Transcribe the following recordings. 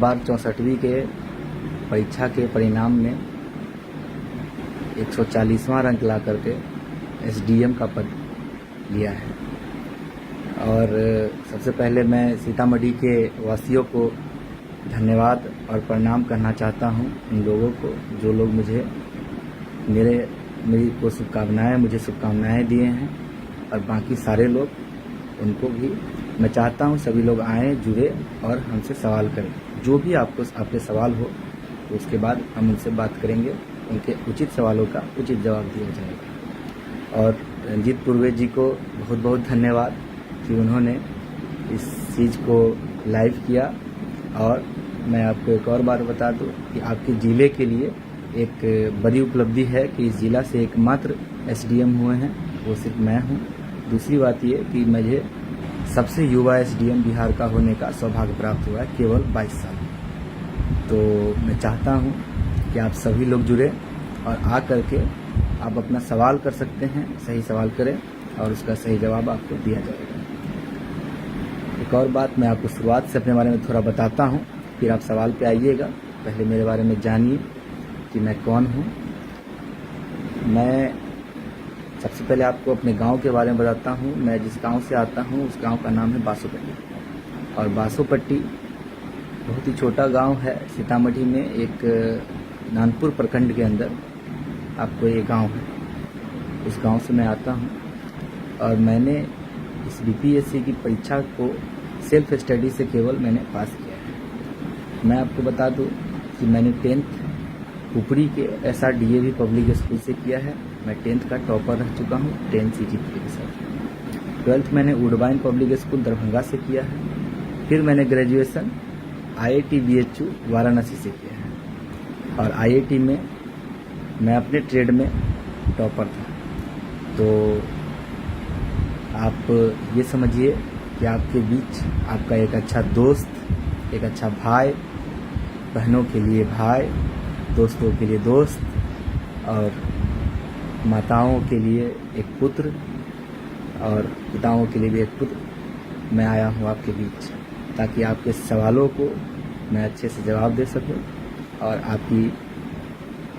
बार 64वीं के परीक्षा के परिणाम में 140वां रैंक ला करके एसडीएम का पद लिया है। और सबसे पहले मैं सीतामढ़ी के वासियों को धन्यवाद और प्रणाम करना चाहता हूं, उन लोगों को जो लोग मेरी को शुभकामनाएं दिए हैं, और बाकी सारे लोग उनको भी मैं चाहता हूं सभी लोग आएँ, जुड़े और हमसे सवाल करें। जो भी आपके सवाल हो तो उसके बाद हम उनसे बात करेंगे, उनके उचित सवालों का उचित जवाब दिया जाएगा। और रंजीत पूर्वे जी को बहुत बहुत धन्यवाद कि उन्होंने इस चीज़ को लाइव किया। और मैं आपको एक और बात बता दूं कि आपके ज़िले के लिए एक बड़ी उपलब्धि है कि इस ज़िला से एकमात्र एसडीएम हुए हैं, वो सिर्फ मैं हूं। दूसरी बात ये कि मुझे सबसे युवा एसडीएम बिहार का होने का सौभाग्य प्राप्त हुआ है, केवल 22 साल। तो मैं चाहता हूं कि आप सभी लोग जुड़े और आ करके आप अपना सवाल कर सकते हैं, सही सवाल करें और उसका सही जवाब आपको दिया जाएगा। एक और बात मैं आपको शुरुआत से अपने बारे में थोड़ा बताता हूं, फिर आप सवाल पे आइएगा। पहले मेरे बारे में जानिए कि मैं कौन हूं। मैं सबसे पहले आपको अपने गांव के बारे में बताता हूं। मैं जिस गांव से आता हूं उस गांव का नाम है बासोपट्टी। और बासोपट्टी बहुत ही छोटा गांव है, सीतामढ़ी में एक नानपुर प्रखंड के अंदर आपको ये गांव है। उस गांव से मैं आता हूं और मैंने इस बीपीएससी की परीक्षा को सेल्फ स्टडी से केवल मैंने पास किया है। मैं आपको बता दूं कि मैंने 10th उपरी के SRDAV पब्लिक स्कूल से किया है। मैं 10th का टॉपर रह चुका हूँ 10 CGPA के साथ। 12th मैंने वुडबाइन पब्लिक स्कूल दरभंगा से किया है। फिर मैंने ग्रेजुएशन IIT BHU वाराणसी से किया है। और IIT में मैं अपने ट्रेड में टॉपर था। तो आप ये समझिए कि आपके बीच आपका एक अच्छा दोस्त, एक अच्छा भाई, बहनों के लिए भाई, दोस्तों के लिए दोस्त और माताओं के लिए एक पुत्र और पिताओं के लिए भी एक पुत्र मैं आया हूँ आपके बीच, ताकि आपके सवालों को मैं अच्छे से जवाब दे सकूं और आपकी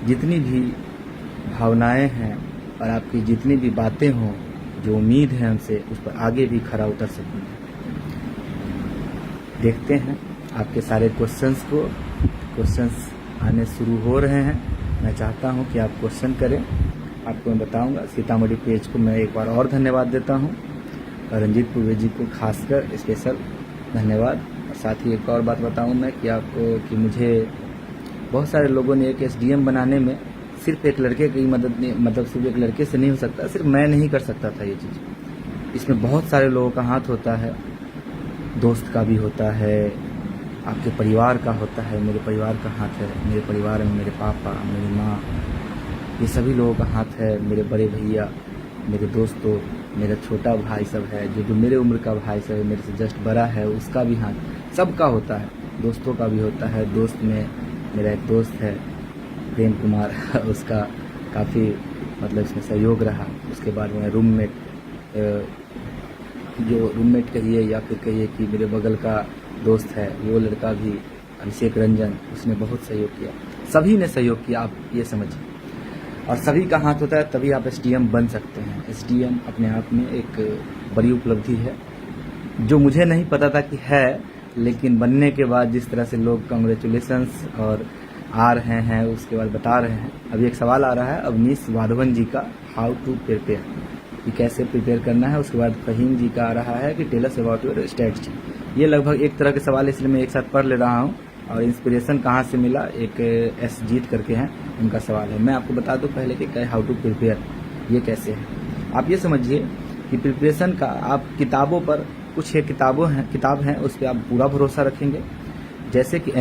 जितनी भी भावनाएं हैं और आपकी जितनी भी बातें हों, जो उम्मीद है हमसे, उस पर आगे भी खरा उतर सकूं। देखते हैं आपके सारे क्वेश्चंस आने शुरू हो रहे हैं। मैं चाहता हूं कि आप क्वेश्चन करें। आपको मैं बताऊंगा। सीतामढ़ी पेज को मैं एक बार और धन्यवाद देता हूं और रंजीत पूर्वे जी को खासकर स्पेशल धन्यवाद। और साथ ही एक और बात बताऊं मैं कि आपको कि मुझे बहुत सारे लोगों ने एक एसडीएम बनाने में सिर्फ एक लड़के की मदद नहीं, मतलब सिर्फ एक लड़के से नहीं हो सकता, सिर्फ मैं नहीं कर सकता था ये चीज़। इसमें बहुत सारे लोगों का हाथ होता है, दोस्त का भी होता है, आपके परिवार का होता है। मेरे परिवार का हाथ है, मेरे परिवार में मेरे पापा, मेरी माँ, ये सभी लोगों का हाथ है। मेरे बड़े भैया, मेरे दोस्तों, मेरा छोटा भाई सब है, जो मेरे उम्र का भाई सब है, मेरे से जस्ट बड़ा है, उसका भी हाथ, सबका होता है। दोस्तों का भी होता है। दोस्त में मेरा एक दोस्त है प्रेम कुमार उसका काफ़ी मतलब इसमें सहयोग रहा। उसके बाद में रूममेट, जो रूममेट कहिए या फिर कहिए कि मेरे बगल का दोस्त है, वो लड़का भी अभिषेक रंजन, उसने बहुत सहयोग किया। सभी ने सहयोग किया, आप ये समझिए। और सभी का हाथ होता है तभी आप एसडीएम बन सकते हैं। एसडीएम अपने आप में एक बड़ी उपलब्धि है, जो मुझे नहीं पता था कि है, लेकिन बनने के बाद जिस तरह से लोग कांग्रेचुलेशंस और आ रहे हैं, उसके बाद बता रहे हैं। अभी एक सवाल आ रहा है अवनीश वाधवन जी का, हाउ टू प्रिपेयर, कि कैसे प्रिपेयर करना है। उसके बाद फहीम जी का आ रहा है कि tell us about your strategy. ये लगभग एक तरह के सवाल, इसलिए मैं एक साथ पढ़ ले रहा हूँ। और इंस्पिरेशन कहाँ से मिला, एक एस जीत करके हैं, उनका सवाल है। मैं आपको बता दूं पहले कि हाउ टू प्रिपेयर ये कैसे है। आप ये समझिए कि प्रिपरेशन का आप किताबों पर, कुछ किताब हैं उस पर आप पूरा भरोसा रखेंगे। जैसे कि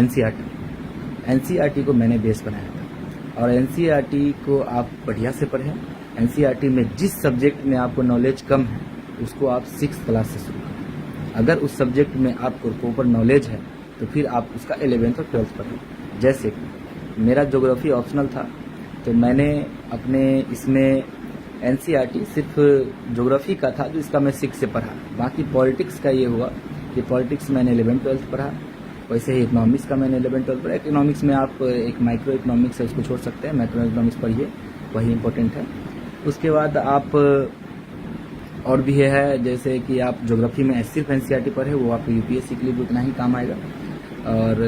एनसीईआरटी को मैंने बेस बनाया था, और एनसीईआरटी को आप बढ़िया से पढ़ें। एनसीईआरटी में जिस सब्जेक्ट में आपको नॉलेज कम है, उसको आप 6th क्लास से शुरू करें। अगर उस सब्जेक्ट में आपको प्रॉपर नॉलेज है तो फिर आप उसका 11th और 12th पढ़ें। जैसे कि मेरा ज्योग्राफी ऑप्शनल था, तो मैंने अपने इसमें एनसीईआरटी सिर्फ ज्योग्राफी का था, जो इसका मैं 6 से पढ़ा। बाकी पॉलिटिक्स का ये हुआ कि पॉलिटिक्स मैंने 11th 12th पढ़ा। वैसे ही इकोनॉमिक्स का मैंने 11-12 पढ़ा। इकोनॉमिक्स में आप एक माइक्रो इकोनॉमिक्स है, उसको छोड़ सकते हैं, मैक्रो इकोनॉमिक्स पढ़िए, वही इंपॉर्टेंट है। उसके बाद आप और भी है, जैसे कि आप ज्योग्राफी में सिर्फ एनसीईआरटी पढ़े, वो आपको यूपीएससी के लिए भी उतना ही काम आएगा। और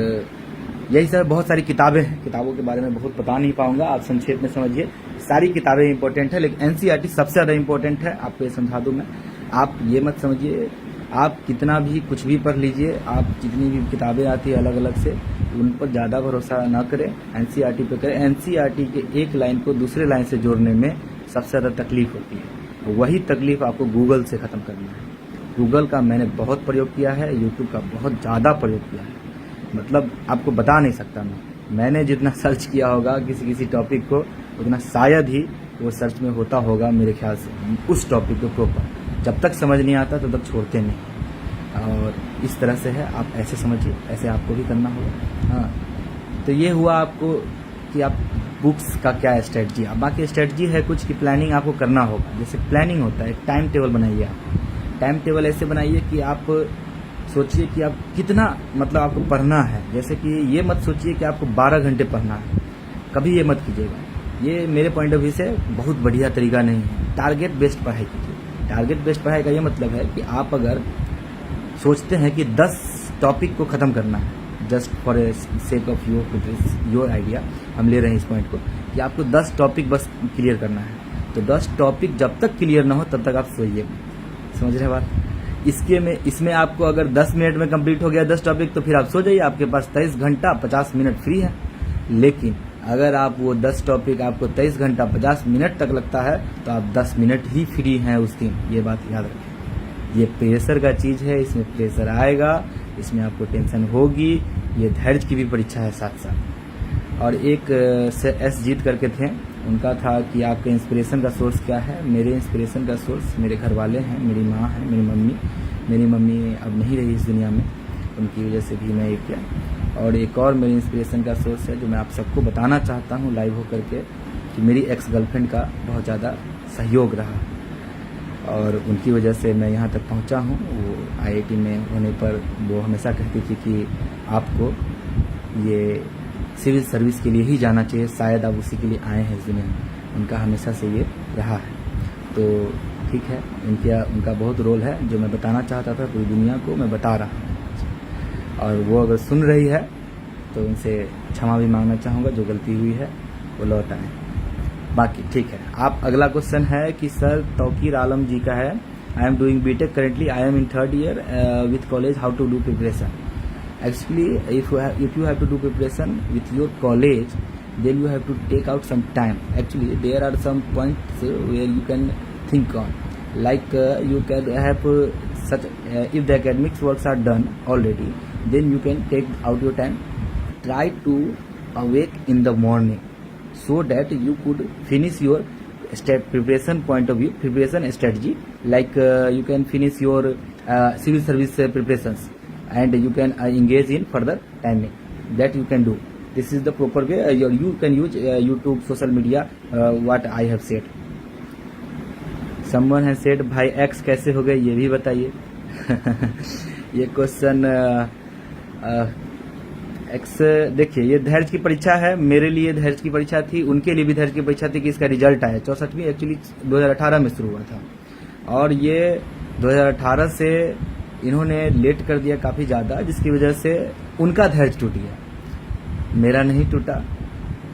यही सब बहुत सारी किताबें हैं, किताबों के बारे में बहुत बता नहीं पाऊंगा, आप संक्षेप में समझिए। सारी किताबें इंपॉर्टेंट है, लेकिन एनसीईआरटी सबसे ज़्यादा इंपॉर्टेंट है। आपको ये समझा दूं मैं, आप ये मत समझिए आप कितना भी कुछ भी पढ़ लीजिए, आप जितनी भी किताबें आती है अलग अलग से, उन पर ज़्यादा भरोसा ना करें, एनसीईआरटी पे करें। एनसीईआरटी के एक लाइन को दूसरे लाइन से जोड़ने में सबसे ज़्यादा तकलीफ होती है, वही तकलीफ आपको गूगल से ख़त्म करना है। गूगल का मैंने बहुत प्रयोग किया है, यूट्यूब का बहुत ज़्यादा प्रयोग किया है, मतलब आपको बता नहीं सकता मैंने जितना सर्च किया होगा किसी टॉपिक को, उतना शायद ही वो सर्च में होता होगा मेरे ख्याल से उस टॉपिक को प्रॉपर। जब तक समझ नहीं आता तब तक छोड़ते नहीं, और इस तरह से है, आप ऐसे समझिए, ऐसे आपको भी करना होगा। हाँ, तो ये हुआ आपको कि आप बुक्स का क्या स्ट्रेटजी। अब बाकी स्ट्रेटजी है कुछ की प्लानिंग आपको करना होगा। जैसे प्लानिंग होता है, एक टाइम टेबल बनाइए। आप टाइम टेबल ऐसे बनाइए कि आप सोचिए कि आप कितना मतलब आपको पढ़ना है। जैसे कि ये मत सोचिए कि आपको 12 घंटे पढ़ना है, कभी ये मत कीजिएगा। ये मेरे पॉइंट ऑफ व्यू से बहुत बढ़िया तरीका नहीं है। टारगेट बेस्ड पढ़ाई कीजिए। टारगेट बेस्ड पढ़ाई का ये मतलब है कि आप अगर सोचते हैं कि 10 टॉपिक को ख़त्म करना है, just for a sake of your idea, हम ले रहे हैं इस पॉइंट को कि आपको 10 टॉपिक बस क्लियर करना है, तो 10 टॉपिक जब तक क्लियर ना हो तब तक आप सोइए। समझ रहे हैं बात? इसमें आपको अगर 10 मिनट में कंप्लीट हो गया 10 टॉपिक, तो फिर आप सो जाइए, आपके पास 23 घंटा 50 मिनट फ्री है। लेकिन अगर आप वो 10 टॉपिक आपको 23 घंटा 50 मिनट तक लगता है, तो आप 10 मिनट ही फ्री हैं उस दिन। ये बात याद रखें, ये प्रेशर का चीज़ है, इसमें प्रेशर आएगा, इसमें आपको टेंशन होगी। ये धैर्य की भी परीक्षा है साथ साथ। और एक एस जीत करके थे, उनका था कि आपके इंस्पिरेशन का सोर्स क्या है। मेरे इंस्पिरेशन का सोर्स मेरे घर वाले हैं, मेरी माँ है, मेरी मम्मी। मेरी मम्मी अब नहीं रही इस दुनिया में, उनकी वजह से भी मैं ये किया। और एक और मेरी इंस्पिरेशन का सोर्स है जो मैं आप सबको बताना चाहता हूँ लाइव होकर के, कि मेरी एक्स गर्लफ्रेंड का बहुत ज़्यादा सहयोग रहा, और उनकी वजह से मैं यहाँ तक पहुँचा हूँ। वो आईआईटी में होने पर वो हमेशा कहती थी कि आपको ये सिविल सर्विस के लिए ही जाना चाहिए, शायद आप उसी के लिए आए हैं इस दुनिया में। उनका हमेशा से ये रहा है। तो ठीक है, उनका बहुत रोल है, जो मैं बताना चाहता था पूरी दुनिया को मैं बता रहा हूँ। और वो अगर सुन रही है तो उनसे क्षमा भी मांगना चाहूँगा, जो गलती हुई है वो लौट आए। बाकी ठीक है। आप अगला क्वेश्चन है कि सर तौकीर आलम जी का है, I am doing BTech currently, I am in 3rd year with college, how to do preparation. Actually, if you have to do preparation with your college, then you have to take out some time. Actually, there are some points where you can think on, like you can have such if the academics works are done already, then you can take out your time. Try to awake in the morning so that you could finish your preparation point of view, preparation strategy. Like you can finish your civil service preparations, and you can engage in further timing. That you can do. This is the proper way. You can use YouTube, social media, what I have said. Someone has said भाई x कैसे हो गए, ये भी बताइए। ये question x, देखिए ये धैर्य की परीक्षा है, मेरे लिए धैर्य की परीक्षा थी, उनके लिए भी धैर्य की परीक्षा थी कि इसका रिजल्ट आया। 64वीं एक्चुअली 2018 में शुरू हुआ था, और ये 2018 से इन्होंने लेट कर दिया काफ़ी ज़्यादा, जिसकी वजह से उनका धैर्य टूट गया। मेरा नहीं टूटा,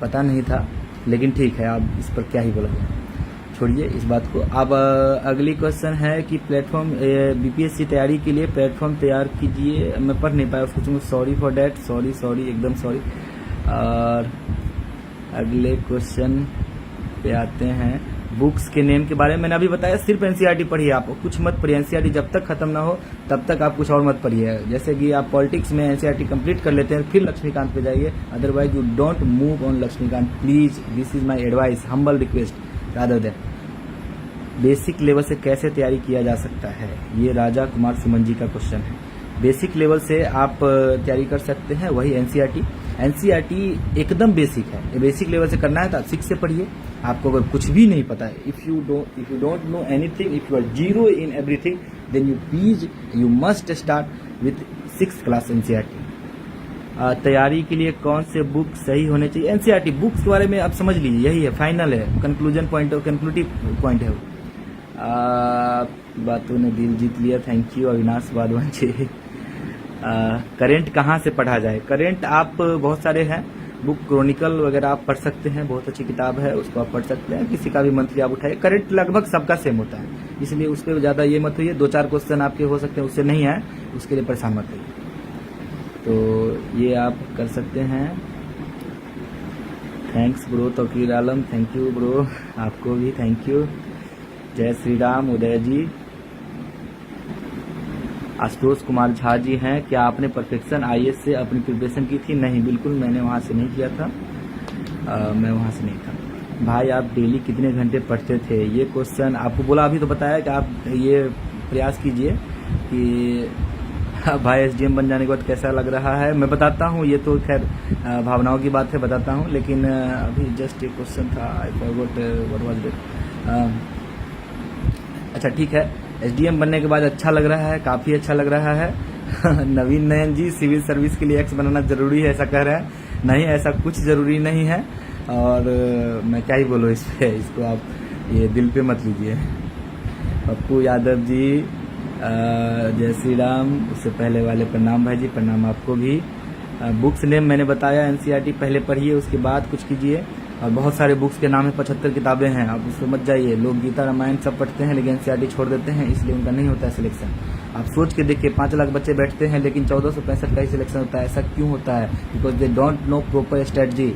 पता नहीं था, लेकिन ठीक है, आप इस पर क्या ही बोला जाए, छोड़िए इस बात को। अब अगली क्वेश्चन है कि प्लेटफॉर्म बीपीएससी तैयारी के लिए प्लेटफॉर्म तैयार कीजिए। मैं पढ़ नहीं पाया उसको, सॉरी फॉर डैट, सॉरी एकदम सॉरी। और अगले क्वेश्चन पे आते हैं, बुक्स के नेम के बारे में मैंने अभी बताया। सिर्फ एनसीईआरटी पढ़िए, आप कुछ मत पढ़िए। एनसीईआरटी जब तक खत्म ना हो तब तक आप कुछ और मत पढ़िए। जैसे कि आप पॉलिटिक्स में एनसीईआरटी कंप्लीट कर लेते हैं, फिर लक्ष्मीकांत पे जाइए, otherwise you don't move on Laxmikanth please. This is my advice, humble request rather than. Basic level से कैसे तैयारी किया जा सकता है, ये राजा कुमार सुमन जी का क्वेश्चन है। बेसिक लेवल से आप तैयारी कर सकते हैं, वही एनसीईआरटी एकदम बेसिक है। ये बेसिक लेवल से करना है तो आप 6 से पढ़िए। आपको अगर कुछ भी नहीं पता है, if you don't know anything, if you are zero in everything, then you must start with 6th class NCERT. तैयारी के लिए कौन से बुक सही होने चाहिए? एनसीईआरटी बुक्स के बारे में आप समझ लीजिए, यही है, फाइनल है, कंक्लूजन पॉइंट, कंक्लूटिव पॉइंट है वो। बातों ने दिल जीत लिया, thank you Avinash Wadhwan ji. Current कहाँ से पढ़ा जाए? करेंट आप बहुत सारे हैं, बुक क्रॉनिकल वगैरह आप पढ़ सकते हैं, बहुत अच्छी किताब है, उसको आप पढ़ सकते हैं, किसी का भी मंथली आप उठाए। करेंट लगभग सबका सेम होता है, इसलिए उस पर ज़्यादा ये मत होइए, 2-4 क्वेश्चन आपके हो सकते हैं उससे नहीं आए, उसके लिए परेशान मत होइए। तो ये आप कर सकते हैं। Thanks bro Tauqeer Alam, thank you bro, आपको भी थैंक यू। जय श्री राम उदय जी। आशुतोष कुमार झा जी हैं, क्या आपने परफेक्शन आईएएस से अपनी प्रिपरेशन की थी? नहीं, बिल्कुल मैंने वहाँ से नहीं किया था, मैं वहाँ से नहीं था। भाई आप डेली कितने घंटे पढ़ते थे? ये क्वेश्चन आपको बोला, अभी तो बताया कि आप ये प्रयास कीजिए कि भाई एसडीएम बन जाने के बाद कैसा लग रहा है। मैं बताता हूँ, ये तो खैर भावनाओं की बात है, बताता हूँ, लेकिन अभी जस्ट एक क्वेश्चन था, I forgot what was it. अच्छा ठीक है, एसडीएम बनने के बाद अच्छा लग रहा है, काफ़ी अच्छा लग रहा है। नवीन नयन जी, सिविल सर्विस के लिए एक्स बनाना जरूरी है ऐसा कह रहे हैं। नहीं, ऐसा कुछ ज़रूरी नहीं है, और मैं क्या ही बोलूँ इस पे, इसको आप ये दिल पे मत लीजिए। पप्पू यादव जी, जय श्री राम। उससे पहले वाले प्रणाम भाई जी, प्रणाम आपको भी। बुक्स नेम मैंने बताया, एनसीईआरटी पहले पढ़िए, उसके बाद कुछ कीजिए। और बहुत सारे बुक्स के नाम है, 75 किताबें हैं, आप उसको मत जाइए। लोग गीता रामायण सब पढ़ते हैं लेकिन एनसीईआरटी छोड़ देते हैं, इसलिए उनका नहीं होता है सिलेक्शन। आप सोच के देखिए, 5 लाख बच्चे बैठते हैं लेकिन 1465 का ही सिलेक्शन होता है। ऐसा क्यों होता है? Because they don't know proper strategy,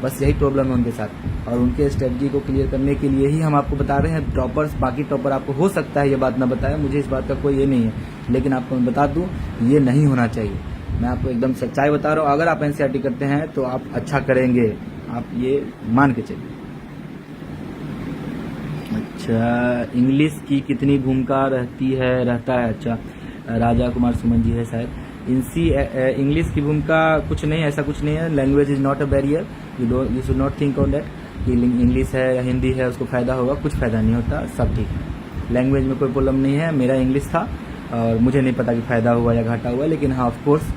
बस यही प्रॉब्लम है उनके साथ। और उनके स्ट्रेटजी को क्लियर करने के लिए ही हम आपको बता रहे हैं। टॉपर्स, बाकी टॉपर आपको हो सकता है ये बात ना बताए, मुझे इस बात का कोई ये नहीं है, लेकिन आपको मैं बता दूं, ये नहीं होना चाहिए। मैं आपको एकदम सच्चाई बता रहा हूँ। अगर आप एनसीईआरटी करते हैं तो आप अच्छा करेंगे, आप ये मान के चलिए। अच्छा, इंग्लिश की कितनी भूमिका रहता है? अच्छा, राजा कुमार सुमन जी है शायद। इंग्लिश की भूमिका कुछ नहीं, ऐसा कुछ नहीं है। Language is not a barrier, you should not think on that कि इंग्लिश है या हिंदी है उसको फायदा होगा, कुछ फायदा नहीं होता, सब ठीक है। लैंग्वेज में कोई प्रॉब्लम नहीं है। मेरा इंग्लिश था और मुझे नहीं पता कि फायदा हुआ या घाटा हुआ, लेकिन हाँ ऑफ कोर्स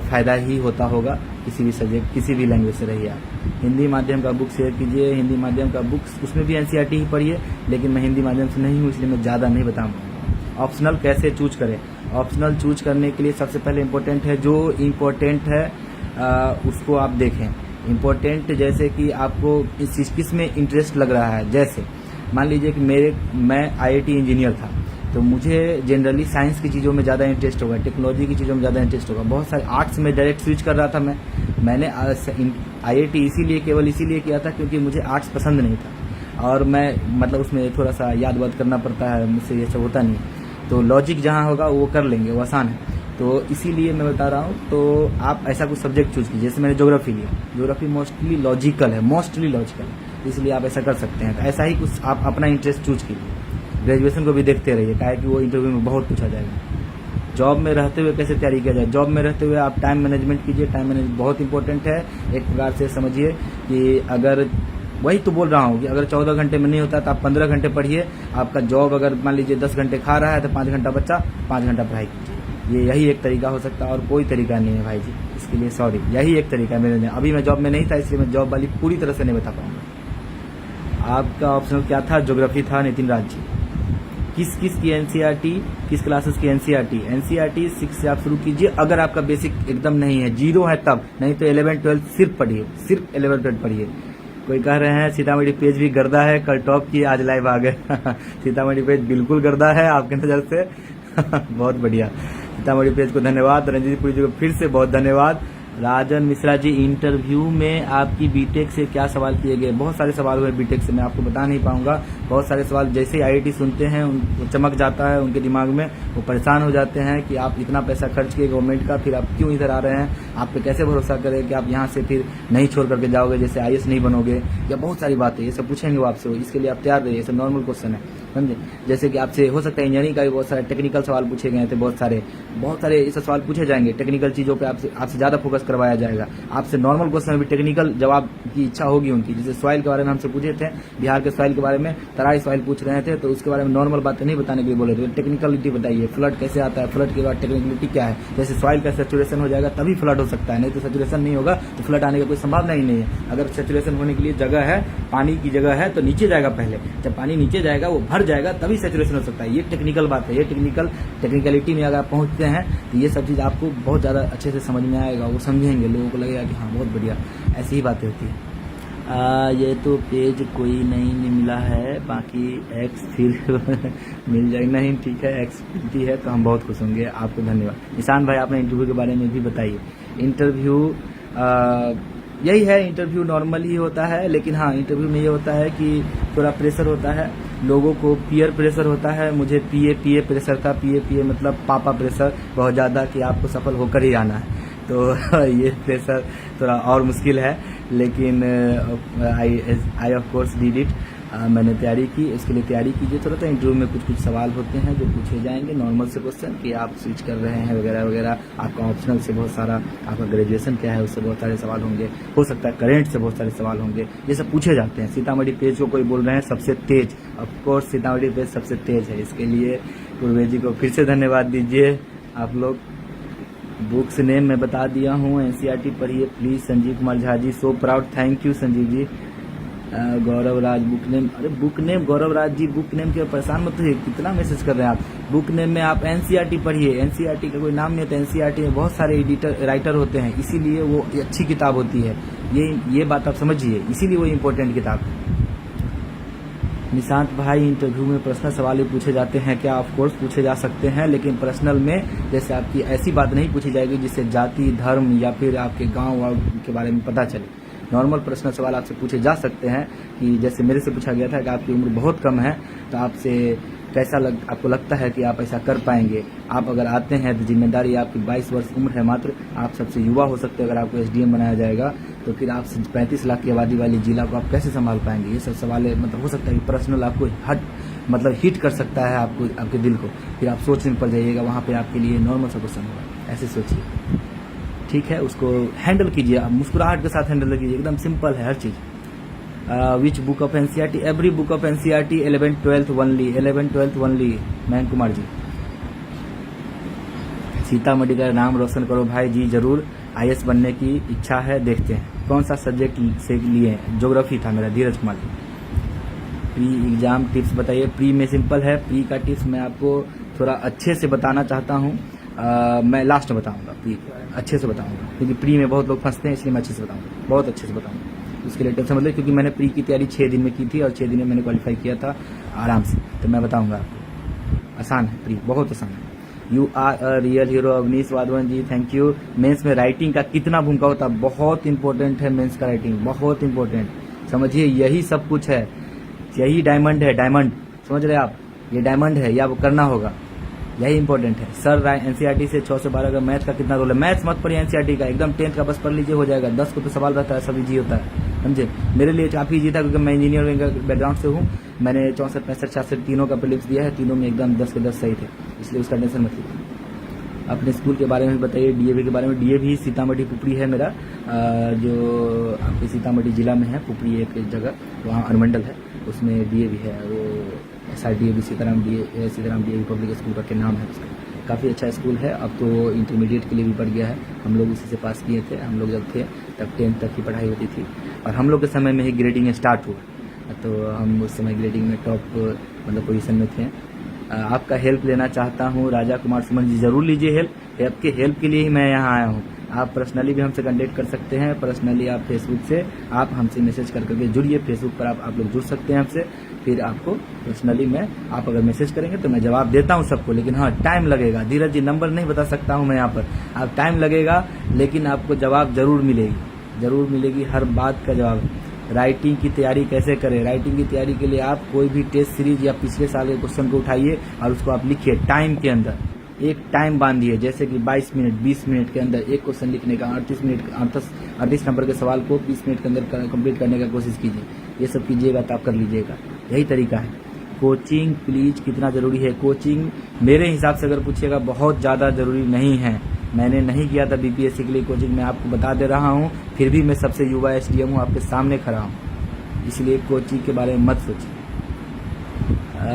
फायदा ही होता होगा किसी भी सब्जेक्ट, किसी भी लैंग्वेज से रहिए आप। हिंदी माध्यम का बुक शेयर कीजिए, हिंदी माध्यम का बुक्स, उसमें भी एनसीईआरटी ही पढ़िए, लेकिन मैं हिंदी माध्यम से नहीं हूँ इसलिए मैं ज़्यादा नहीं बताऊँगा। ऑप्शनल कैसे चूज करें? ऑप्शनल चूज करने के लिए सबसे पहले इम्पोर्टेंट है, जो इम्पोर्टेंट है उसको आप देखें। इम्पोर्टेंट जैसे कि आपको किस में इंटरेस्ट लग रहा है। जैसे मान लीजिए कि मैं आईआईटी इंजीनियर था, तो मुझे जनरली साइंस की चीज़ों में ज़्यादा इंटरेस्ट होगा, टेक्नोलॉजी की चीज़ों में ज़्यादा इंटरेस्ट होगा। बहुत सारे आर्ट्स में डायरेक्ट स्विच कर रहा था मैंने आईआईटी केवल इसीलिए किया था क्योंकि मुझे आर्ट्स पसंद नहीं था, और मैं मतलब उसमें थोड़ा सा याद वाद करना पड़ता है, मुझसे ये सब होता नहीं। तो लॉजिक जहाँ होगा वो कर लेंगे, वो आसान है। तो इसीलिए मैं बता रहा हूँ, तो आप ऐसा कुछ सब्जेक्ट चूज कीजिए। जैसे मैंने ज्योग्राफी लिया, ज्योग्राफी मोस्टली लॉजिकल है, इसलिए आप ऐसा कर सकते हैं। तो ऐसा ही कुछ आप अपना इंटरेस्ट चूज कीजिए। ग्रेजुएशन को भी देखते रहिए, क्या है कि वो इंटरव्यू में बहुत पूछा जाएगा। जॉब में रहते हुए कैसे तैयारी किया जाए? जॉब में रहते हुए आप टाइम मैनेजमेंट कीजिए। टाइम मैनेजमेंट बहुत इंपॉर्टेंट है। एक प्रकार से समझिए कि अगर, वही तो बोल रहा हूँ कि अगर 14 घंटे में नहीं होता तो आप 15 घंटे पढ़िए। आपका जॉब अगर मान लीजिए 10 घंटे खा रहा है तो 5 घंटा बच्चा, 5 घंटा पढ़ाई कीजिए। यही एक तरीका हो सकता है, और कोई तरीका नहीं है भाई जी, इसके लिए सॉरी। यही एक तरीका है मेरे लिए। अभी मैं जॉब में नहीं था इसलिए मैं जॉब वाली पूरी तरह से नहीं बता पाऊंगा। आपका ऑप्शनल क्या था? ज्योग्राफी था, नितिन राज जी। किस की एनसीईआरटी, किस क्लासेस की एनसीईआरटी? एनसीईआरटी 6 से आप शुरू कीजिए, अगर आपका बेसिक एकदम नहीं है, 0 है तब, नहीं तो 11 12 सिर्फ पढ़िए, सिर्फ 11 12 पढ़िए। कोई कह रहे हैं सीतामढ़ी पेज भी गर्दा है, कल टॉप की आज लाइव आ गए। सीतामढ़ी पेज बिल्कुल गर्दा है आपके नज़र से। बहुत बढ़िया, सीतामढ़ी पेज को धन्यवाद। रंजीत पुरी जी को फिर से बहुत धन्यवाद। राजन मिश्रा जी, इंटरव्यू में आपकी बीटेक से क्या सवाल किए गए? बहुत सारे सवाल हुए बीटेक से, मैं आपको बता नहीं पाऊंगा। बहुत सारे सवाल जैसे ही आईआईटी सुनते हैं उनको चमक जाता है उनके दिमाग में, वो परेशान हो जाते हैं कि आप इतना पैसा खर्च किए गवर्नमेंट का, फिर आप क्यों इधर आ रहे हैं? आप पे कैसे भरोसा करें कि आप यहाँ से फिर नहीं छोड़ करके जाओगे, जैसे आईएएस नहीं बनोगे, या बहुत सारी बातें ये सब पूछेंगे वो आपसे। इसके लिए आप तैयार रहिए, ये सब नॉर्मल क्वेश्चन है। समझे। जैसे कि आपसे हो सकता है इंजीनियरिंग का भी बहुत सारे टेक्निकल सवाल पूछे गए थे, बहुत सारे ऐसे सवाल पूछे जाएंगे, टेक्निकल चीज़ों पे आपसे ज़्यादा फोकस करवाया जाएगा। आपसे नॉर्मल क्वेश्चन में भी टेक्निकल जवाब की इच्छा होगी उनकी। जैसे सॉइल के बारे में हमसे पूछे थे, बिहार के सॉइल के बारे में तराई सॉइल पूछ रहे थे, तो उसके बारे में नॉर्मल बातें नहीं बताने के लिए बोले थे, टेक्निकलिटी बताइए, फ्लड कैसे आता है, फ्लड के बाद टेक्निकलिटी क्या है। जैसे सॉइल का सैचुरेशन हो जाएगा तभी फ्लड हो सकता है, नहीं तो सैचुरेशन नहीं होगा तो फ्लड आने की कोई संभावना ही नहीं है। अगर सैचुरेशन होने के लिए जगह है, पानी की जगह है, तो नीचे जाएगा पहले, जब पानी नीचे जाएगा वो भर जाएगा तभी सैचुरेशन हो सकता है। ये टेक्निकल बात है, ये टेक्निकलिटी में अगर आप पहुंचते हैं तो ये सब चीज़ आपको बहुत ज़्यादा अच्छे से समझ में आएगा, वो समझेंगे, लोगों को लगेगा कि हाँ बहुत बढ़िया, ऐसी ही बातें होती है। ये तो पेज कोई नहीं मिला है, बाकी एक्स फिर मिल जाएगा। नहीं ठीक है, एक्स मिलती है तो हम बहुत खुश होंगे, आपको धन्यवाद। निशान भाई आपने इंटरव्यू के बारे में भी बताइए। इंटरव्यू यही है, इंटरव्यू नॉर्मल ही होता है, लेकिन हाँ इंटरव्यू में ये होता है कि थोड़ा प्रेशर होता है, लोगों को पीयर प्रेशर होता है। मुझे पीए प्रेशर था, पीए मतलब पापा प्रेशर बहुत ज़्यादा कि आपको सफल होकर ही आना है, तो ये प्रेशर थोड़ा और मुश्किल है, लेकिन आई ऑफ कोर्स डिड इट। मैंने तैयारी की, इसके लिए तैयारी कीजिए थोड़ा। तो इंटरव्यू में कुछ सवाल होते हैं जो पूछे जाएंगे, नॉर्मल से क्वेश्चन कि आप स्विच कर रहे हैं वगैरह वगैरह। आपका ऑप्शनल से बहुत सारा, आपका ग्रेजुएशन क्या है उससे बहुत सारे सवाल होंगे, हो सकता है करेंट से बहुत सारे सवाल होंगे, ये सब पूछे जाते हैं। सीतामढ़ी पेज को कोई बोल रहे हैं सबसे तेज, ऑफकोर्स सीतामढ़ी पेज सबसे तेज है, इसके लिए पूर्वे जी को फिर से धन्यवाद दीजिए आप लोग। बुक्स नेम मैं बता दिया हूँ, एनसीईआरटी पढ़िए please. Sanjeev Kumar Jha ji, so proud, thank you Sanjeev ji. Gaurav Raj book name, अरे book name Gaurav Raj ji, book name के परेशान मत होइए, कितना मैसेज कर रहे हैं आप। बुक नेम में आप एनसीईआरटी पढ़िए, एनसीईआरटी का कोई नाम नहीं होता, एनसीईआरटी में बहुत सारे राइटर होते हैं, इसीलिए वो अच्छी किताब होती है, ये बात आप समझिए, इसीलिए वो इम्पोर्टेंट किताब है। निशांत भाई, इंटरव्यू में पर्सनल सवाल भी पूछे जाते हैं क्या? ऑफ कोर्स पूछे जा सकते हैं, लेकिन पर्सनल में जैसे आपकी ऐसी बात नहीं पूछी जाएगी जिससे जाति, धर्म या फिर आपके गांव के बारे में पता चले। नॉर्मल पर्सनल सवाल आपसे पूछे जा सकते हैं कि जैसे मेरे से पूछा गया था कि आपकी उम्र बहुत कम है, तो आपसे कैसा आपको लगता है कि आप ऐसा कर पाएंगे? आप अगर आते हैं तो जिम्मेदारी आपकी 22 वर्ष उम्र है मात्र, आप सबसे युवा हो सकते हैं। अगर आपको एसडीएम बनाया जाएगा तो फिर आप 35 लाख की आबादी वाली जिला को आप कैसे संभाल पाएंगे? ये सब सवाल मतलब हो सकता है कि पर्सनल आपको हिट कर सकता है आपको, आपके दिल को, फिर आप सोचने पर जाइएगा, वहाँ पे आपके लिए नॉर्मल सा क्वेश्चन होगा, ऐसे सोचिए, ठीक है। उसको हैंडल कीजिए, आप मुस्कुराहट के साथ हैंडल कीजिए, एकदम सिंपल है हर चीज़। Which book of NCERT? Every book of NCERT 11th 12th only, 11th 12th only. Mayank Kumar ji, Sitamarhi का नाम रोशन करो भाई जी, जरूर। आईएएस बनने की इच्छा है, देखते हैं कौन सा सब्जेक्ट से लिए। ज्योग्राफी था मेरा, धीरज Kumar ji. Pre exam tips बताइए। प्री में सिंपल है, प्री का टिप्स मैं आपको थोड़ा अच्छे से बताना चाहता हूँ, मैं लास्ट में बताऊंगा, प्री अच्छे से बताऊंगा, क्योंकि प्री में बहुत लोग फंसते हैं, इसलिए मैं अच्छे से बताऊंगा, बहुत अच्छे से बताऊंगा। उसके लिए टेंशन मतलब, क्योंकि मैंने प्री की तैयारी 6 दिन में की थी और 6 दिन में मैंने क्वालिफाई किया था आराम से, तो मैं बताऊंगा आपको। आसान है प्री, बहुत आसान है। You are a real hero. Avneesh Wadhwan ji, thank you. Mains में राइटिंग का कितना भूमिका होता है? बहुत इंपॉर्टेंट है मेंस का राइटिंग, बहुत इंपॉर्टेंट, समझिए, यही सब कुछ है, यही डायमंड है, डायमंड, समझ रहे आप, ये डायमंड है, ये आपको करना होगा, यही इंपॉर्टेंट है। सर एनसीईआरटी से 6 से 12 का मैथ का कितना रोल है? मैथ्स मत पढ़िए एनसीईआरटी का, एकदम 10th का बस पढ़ लीजिए, हो जाएगा। 10 को तो सवाल रहता है, सब इजी होता है, समझे। मेरे लिए काफ़ी इजी था, क्योंकि मैं इंजीनियरिंग बैकग्राउंड से हूँ। मैंने 64, 65, 66 तीनों का प्रीलिम्स दिया है, तीनों में एकदम 10 के 10 सही थे, इसलिए उसका टेंशन मत लीजिए। अपने स्कूल के बारे में बताइए, डीएवी के बारे में। डीएवी सीतामढ़ी पुपरी है मेरा, जो आपके सीतामढ़ी जिला में है, पुपरी एक जगह, वहाँ अनुमंडल है, उसमें डीएवी है, वो SRDAV Sitaram DAV public school करके नाम है उसका। काफ़ी अच्छा स्कूल है, अब तो इंटरमीडिएट के लिए भी बढ़ गया है। हम लोग इसी से पास किए थे, हम लोग जब थे तब 10th तक की पढ़ाई होती थी, और हम लोग के समय में ही ग्रेडिंग स्टार्ट हुआ, तो हम उस समय ग्रेडिंग में टॉप पोजीशन में थे। आपका हेल्प लेना चाहता हूँ, राजा कुमार सुमन जी, जरूर लीजिए हेल्प, आपके हेल्प के लिए ही मैं यहाँ आया हूँ। आप पर्सनली भी हमसे कांटेक्ट कर सकते हैं, पर्सनली आप फेसबुक से आप हमसे मैसेज करके जुड़िए, फेसबुक पर आप लोग जुड़ सकते हैं हमसे, फिर आपको पर्सनली आप अगर मैसेज करेंगे तो मैं जवाब देता हूँ सबको, लेकिन हाँ टाइम लगेगा। धीरज जी, नंबर नहीं बता सकता हूँ मैं यहाँ पर, आप टाइम लगेगा, लेकिन आपको जवाब जरूर मिलेगी, जरूर मिलेगी, हर बात का जवाब। राइटिंग की तैयारी कैसे करें? राइटिंग की तैयारी के लिए आप कोई भी टेस्ट सीरीज या पिछले साल के क्वेश्चन को उठाइए और उसको आप लिखिए टाइम के अंदर, एक टाइम बांधिए, जैसे कि 22 मिनट 20 मिनट के अंदर एक क्वेश्चन लिखने का, 38 नंबर के सवाल को 20 मिनट के अंदर कंप्लीट करने का कोशिश कीजिए। ये सब कीजिएगा तो आप कर लीजिएगा, यही तरीका है। कोचिंग प्लीज कितना ज़रूरी है? कोचिंग मेरे हिसाब से अगर पूछिएगा बहुत ज़्यादा ज़रूरी नहीं है। मैंने नहीं किया था बीपीएससी के लिए कोचिंग, मैं आपको बता दे रहा हूँ, फिर भी मैं सबसे युवा एसडीएम हूँ, आपके सामने खड़ा हूँ, इसलिए कोचिंग के बारे में मत सोचिए।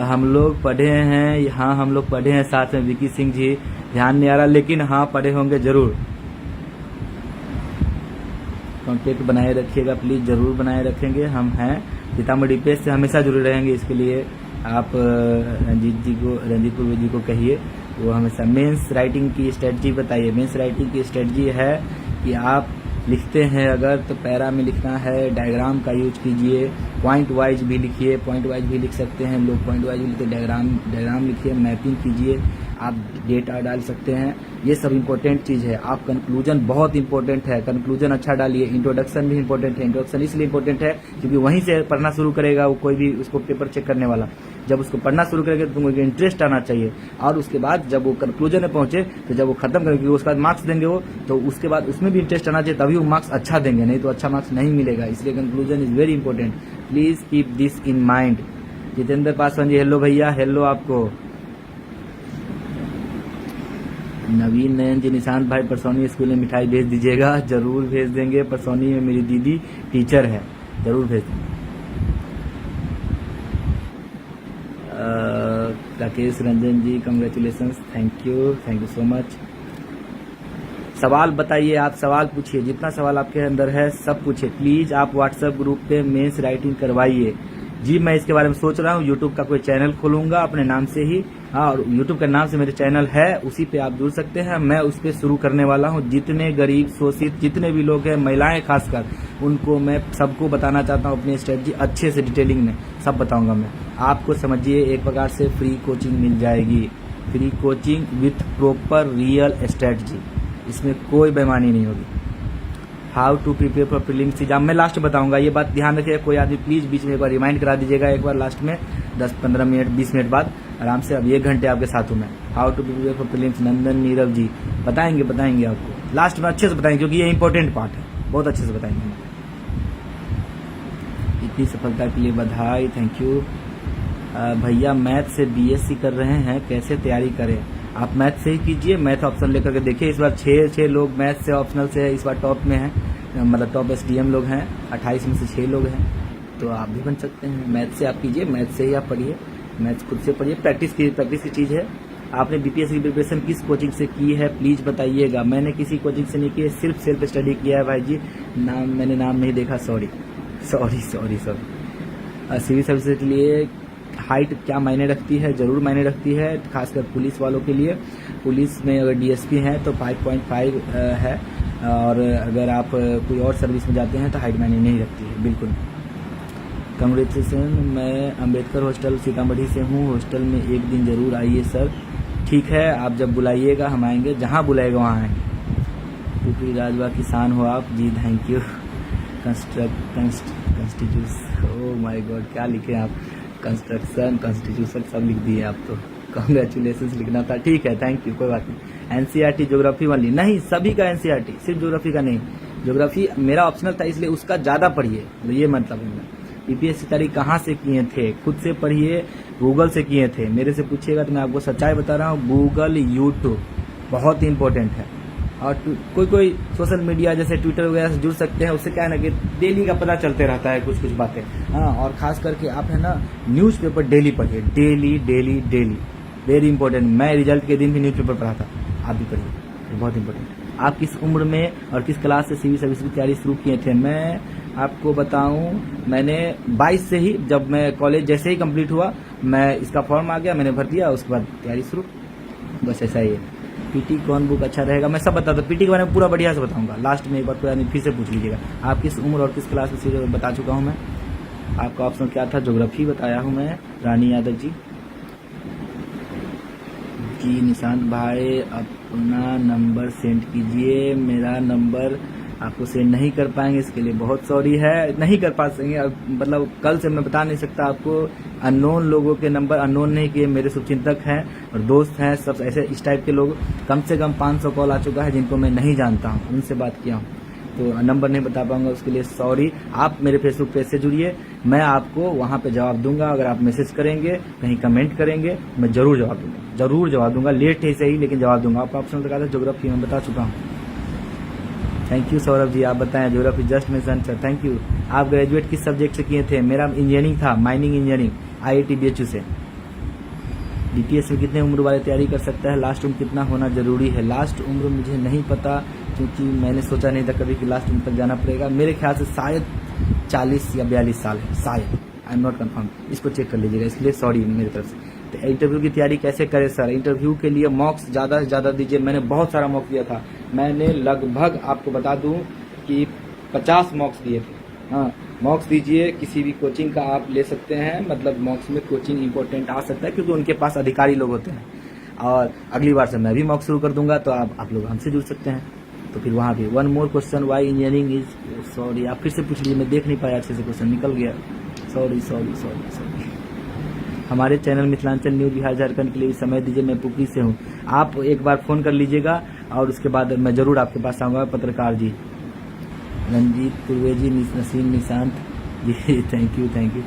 हम लोग पढ़े हैं, हाँ हम लोग पढ़े हैं साथ में विकी सिंह जी, ध्यान नहीं आ रहा लेकिन हाँ पढ़े होंगे ज़रूर। कॉन्टेक्ट बनाए रखिएगा प्लीज़, ज़रूर बनाए रखेंगे, हम हैं सीतामढ़ी पे से हमेशा जुड़े रहेंगे। इसके लिए आप रंजीत पूर्व जी को कहिए, वो हमेशा मेंस राइटिंग की स्ट्रेटजी बताइए। मेंस राइटिंग की स्ट्रेटजी है कि आप लिखते हैं अगर तो पैरा में लिखना है, डायग्राम का यूज कीजिए, पॉइंट वाइज भी लिखिए, पॉइंट वाइज भी लिख सकते हैं लोग, पॉइंट वाइज भी लिखते, डायग्राम लिखिए, मैपिंग कीजिए, आप डेटा डाल सकते हैं, ये सब इम्पोर्टेंट चीज़ है। आप कंक्लूजन बहुत इंपॉर्टेंट है, कंक्लूजन अच्छा डालिए। इंट्रोडक्शन भी इंपॉर्टेंट है, इंट्रोडक्शन इसलिए इंपॉर्टेंट है क्योंकि वहीं से पढ़ना शुरू करेगा वो कोई भी उसको पेपर चेक करने वाला। जब उसको पढ़ना शुरू करेगा तो तुमको इंटरेस्ट आना चाहिए, और उसके बाद जब वो कंक्लूजन में पहुंचे तो जब वो खत्म करेंगे उसके बाद मार्क्स देंगे वो, तो उसके बाद उसमें भी इंटरेस्ट आना चाहिए, तभी वो मार्क्स अच्छा देंगे, नहीं तो अच्छा मार्क्स नहीं मिलेगा। इसलिए conclusion is very important, please keep this in mind. Jitendra Paswan ji hello भैया, हेलो आपको। नवीन नयन जी, निशांत भाई परसौनी स्कूल में मिठाई भेज दीजिएगा, जरूर भेज देंगे। परसौनी में मेरी दीदी टीचर है, जरूर भेज देंगे। Rakesh Ranjan ji congratulations, thank you so much. सवाल बताइए, आप सवाल पूछिए, जितना सवाल आपके अंदर है सब पूछिए प्लीज। आप व्हाट्सएप ग्रुप पे मेंस राइटिंग करवाइए जी। मैं इसके बारे में सोच रहा हूँ, यूट्यूब का कोई चैनल खोलूंगा अपने नाम से ही, हाँ, और यूट्यूब के नाम से मेरे चैनल है, उसी पे आप जुड़ सकते हैं। मैं उस पर शुरू करने वाला हूँ। जितने गरीब शोषित जितने भी लोग हैं, महिलाएं खासकर, उनको मैं सबको बताना चाहता हूँ अपनी स्ट्रेटजी अच्छे से डिटेलिंग में सब बताऊंगा मैं आपको। समझिए एक प्रकार से फ्री कोचिंग मिल जाएगी, free coaching with proper real strategy, इसमें कोई बेईमानी नहीं होगी। How to prepare for prelims exam मैं लास्ट बताऊंगा, ये बात ध्यान रखिएगा। कोई आदमी प्लीज बीच में एक बार रिमाइंड करा दीजिएगा, एक बार लास्ट में 10-15 मिनट 20 मिनट बाद आराम से। अब 1 घंटे आपके साथ हूँ मैं। How to prepare for prelims, Nandan Nirav ji बताएंगे आपको लास्ट में अच्छे से बताएंगे, क्योंकि ये इंपॉर्टेंट पार्ट है, बहुत अच्छे से बताएंगे। इतनी सफलता के लिए बधाई, थैंक यू। भैया मैथ से बीएससी कर रहे हैं, कैसे तैयारी करें? आप मैथ से ही कीजिए, मैथ ऑप्शन लेकर के देखिए। इस बार 6 लोग मैथ से ऑप्शनल से इस बार टॉप में हैं, मतलब टॉप एसडीएम लोग हैं, 28 में से 6 लोग हैं, तो आप भी बन सकते हैं। मैथ से आप कीजिए, मैथ से ही आप पढ़िए, मैथ खुद से पढ़िए, प्रैक्टिस की चीज़ है। आपने बीपीएससी की प्रिपरेशन किस कोचिंग से की है प्लीज बताइएगा। मैंने किसी कोचिंग से नहीं की है, सिर्फ सेल्फ स्टडी किया है भाई जी। मैंने नाम नहीं देखा, सॉरी। सिविल सर्विस के लिए हाइट क्या मायने रखती है? जरूर मायने रखती है, खासकर पुलिस वालों के लिए। पुलिस में अगर डीएसपी हैं तो 5.5 है, और अगर आप कोई और सर्विस में जाते हैं तो हाइट मायने नहीं रखती है, बिल्कुल। कांग्रेचुलेसन, मैं अम्बेडकर हॉस्टल सीतामढ़ी से हूँ, हॉस्टल में एक दिन जरूर आइए सर। ठीक है, आप जब बुलाइएगा हम आएंगे, जहाँ बुलाएगा वहाँ आएंगे। यूपी राजवा किसान हो आप जी, thank you. Constitution, oh my god, क्या लिखे आप? कंस्ट्रक्शन, कॉन्स्टिट्यूशन सब लिख दिए आप तो। कांग्रेचुलेशन लिखना था, ठीक है, थैंक यू, कोई बात नहीं। एनसीईआरटी ज्योग्राफी वाली नहीं, सभी का एनसीईआरटी, सिर्फ ज्योग्राफी का नहीं। ज्योग्राफी मेरा ऑप्शनल था, इसलिए उसका ज्यादा पढ़िए, तो ये मतलब है। बीपीएससी तैयारी कहाँ से किए थे? खुद से पढ़िए, गूगल से किए थे। मेरे से पूछिएगा तो मैं आपको सच्चाई बता रहा हूँ, गूगल, यूट्यूब बहुत इंपॉर्टेंट है। और कोई सोशल मीडिया जैसे ट्विटर वगैरह से जुड़ सकते हैं, उससे क्या है ना कि डेली का पता चलते रहता है कुछ बातें। हाँ, और खास करके आप है ना न्यूज़पेपर डेली पढ़िए, डेली, वेरी इंपॉर्टेंट। मैं रिजल्ट के दिन भी न्यूज़पेपर पढ़ा था, आप भी पढ़िए, बहुत इंपॉर्टेंट। आप किस उम्र में और किस क्लास से सिविल सर्विस की तैयारी शुरू किए थे? मैं आपको बताऊं, मैंने 22 से ही, जब मैं कॉलेज जैसे ही कंप्लीट हुआ, मैं इसका फॉर्म आ गया, मैंने भर दिया, उसके बाद तैयारी शुरू, बस ऐसा ही है। पीटी कौन बुक अच्छा रहेगा? मैं सब बताता हूँ, पीटी के बारे में पूरा बढ़िया से बताऊंगा लास्ट में, एक बार कोई फिर से पूछ लीजिएगा। आप किस उम्र और किस क्लास में बता चुका हूँ मैं। आपका ऑप्शन क्या था? ज्योग्राफी बताया हूँ मैं। रानी यादव जी निशांत भाई अपना नंबर सेंड कीजिए। मेरा नंबर आपको सेंड नहीं कर पाएंगे, इसके लिए बहुत सॉरी है, नहीं कर पा सकेंगे, मतलब कल से मैं बता नहीं सकता आपको। अननोन लोगों के नंबर अननोन नहीं किए, मेरे शुभचिंतक हैं और दोस्त हैं, सब ऐसे इस टाइप के लोग, कम से कम 500 कॉल आ चुका है जिनको मैं नहीं जानता हूँ, उनसे बात किया हूँ। तो नंबर नहीं बता पाऊंगा, उसके लिए सॉरी। आप मेरे फेसबुक पेज से जुड़िए, मैं आपको वहाँ पे जवाब दूंगा। अगर आप मैसेज करेंगे, कहीं कमेंट करेंगे, मैं जरूर जवाब दूंगा, जरूर जवाब दूंगा। लेट है सही, लेकिन जवाब दूंगा। आपका ऑप्शन लगा था ज्योग्राफी, मैं बता चुका हूँ। थैंक यू सौरभ जी, आप बताएं। Geography just mission sir, thank you. आप ग्रेजुएट किस सब्जेक्ट से किए थे? मेरा इंजीनियरिंग था, माइनिंग इंजीनियरिंग, IIT BHU से। DPS में कितने उम्र वाले तैयारी कर सकता है? लास्ट उम्र कितना होना जरूरी है? लास्ट उम्र मुझे नहीं पता, क्योंकि मैंने सोचा नहीं था कभी कि लास्ट उम्र तक जाना पड़ेगा। मेरे ख्याल से शायद 40 या 42 साल है, शायद, आई एम नॉट कंफर्म। इसको चेक कर लीजिएगा, इसलिए सॉरी मेरी तरफ से। तो इंटरव्यू की तैयारी कैसे करें सर? इंटरव्यू के लिए मॉक्स ज़्यादा से ज़्यादा दीजिए। मैंने बहुत सारा मॉक्स दिया था, मैंने लगभग आपको बता दूं कि 50 मॉक्स दिए थे। हाँ, मॉक्स दीजिए, किसी भी कोचिंग का आप ले सकते हैं। मतलब मॉक्स में कोचिंग इंपॉर्टेंट आ सकता है, क्योंकि उनके पास अधिकारी लोग होते हैं। और अगली बार से मैं भी मॉक्स शुरू कर दूंगा, तो आप लोग हमसे जुड़ सकते हैं। तो फिर वहाँ भी one more question, why engineering is, sorry आप फिर से पूछ लीजिए, मैं देख नहीं पाया अच्छे से, क्वेश्चन निकल गया, सॉरी सॉरी सॉरी सॉरी। हमारे चैनल मिथिलांचल न्यूज बिहार झारखंड के लिए समय दीजिए, मैं पुपरी से हूँ। आप एक बार फ़ोन कर लीजिएगा और उसके बाद मैं ज़रूर आपके पास आऊँगा। पत्रकार जी, रंजीत तुर्वेजी, Naseem Nishant ji, thank you thank you.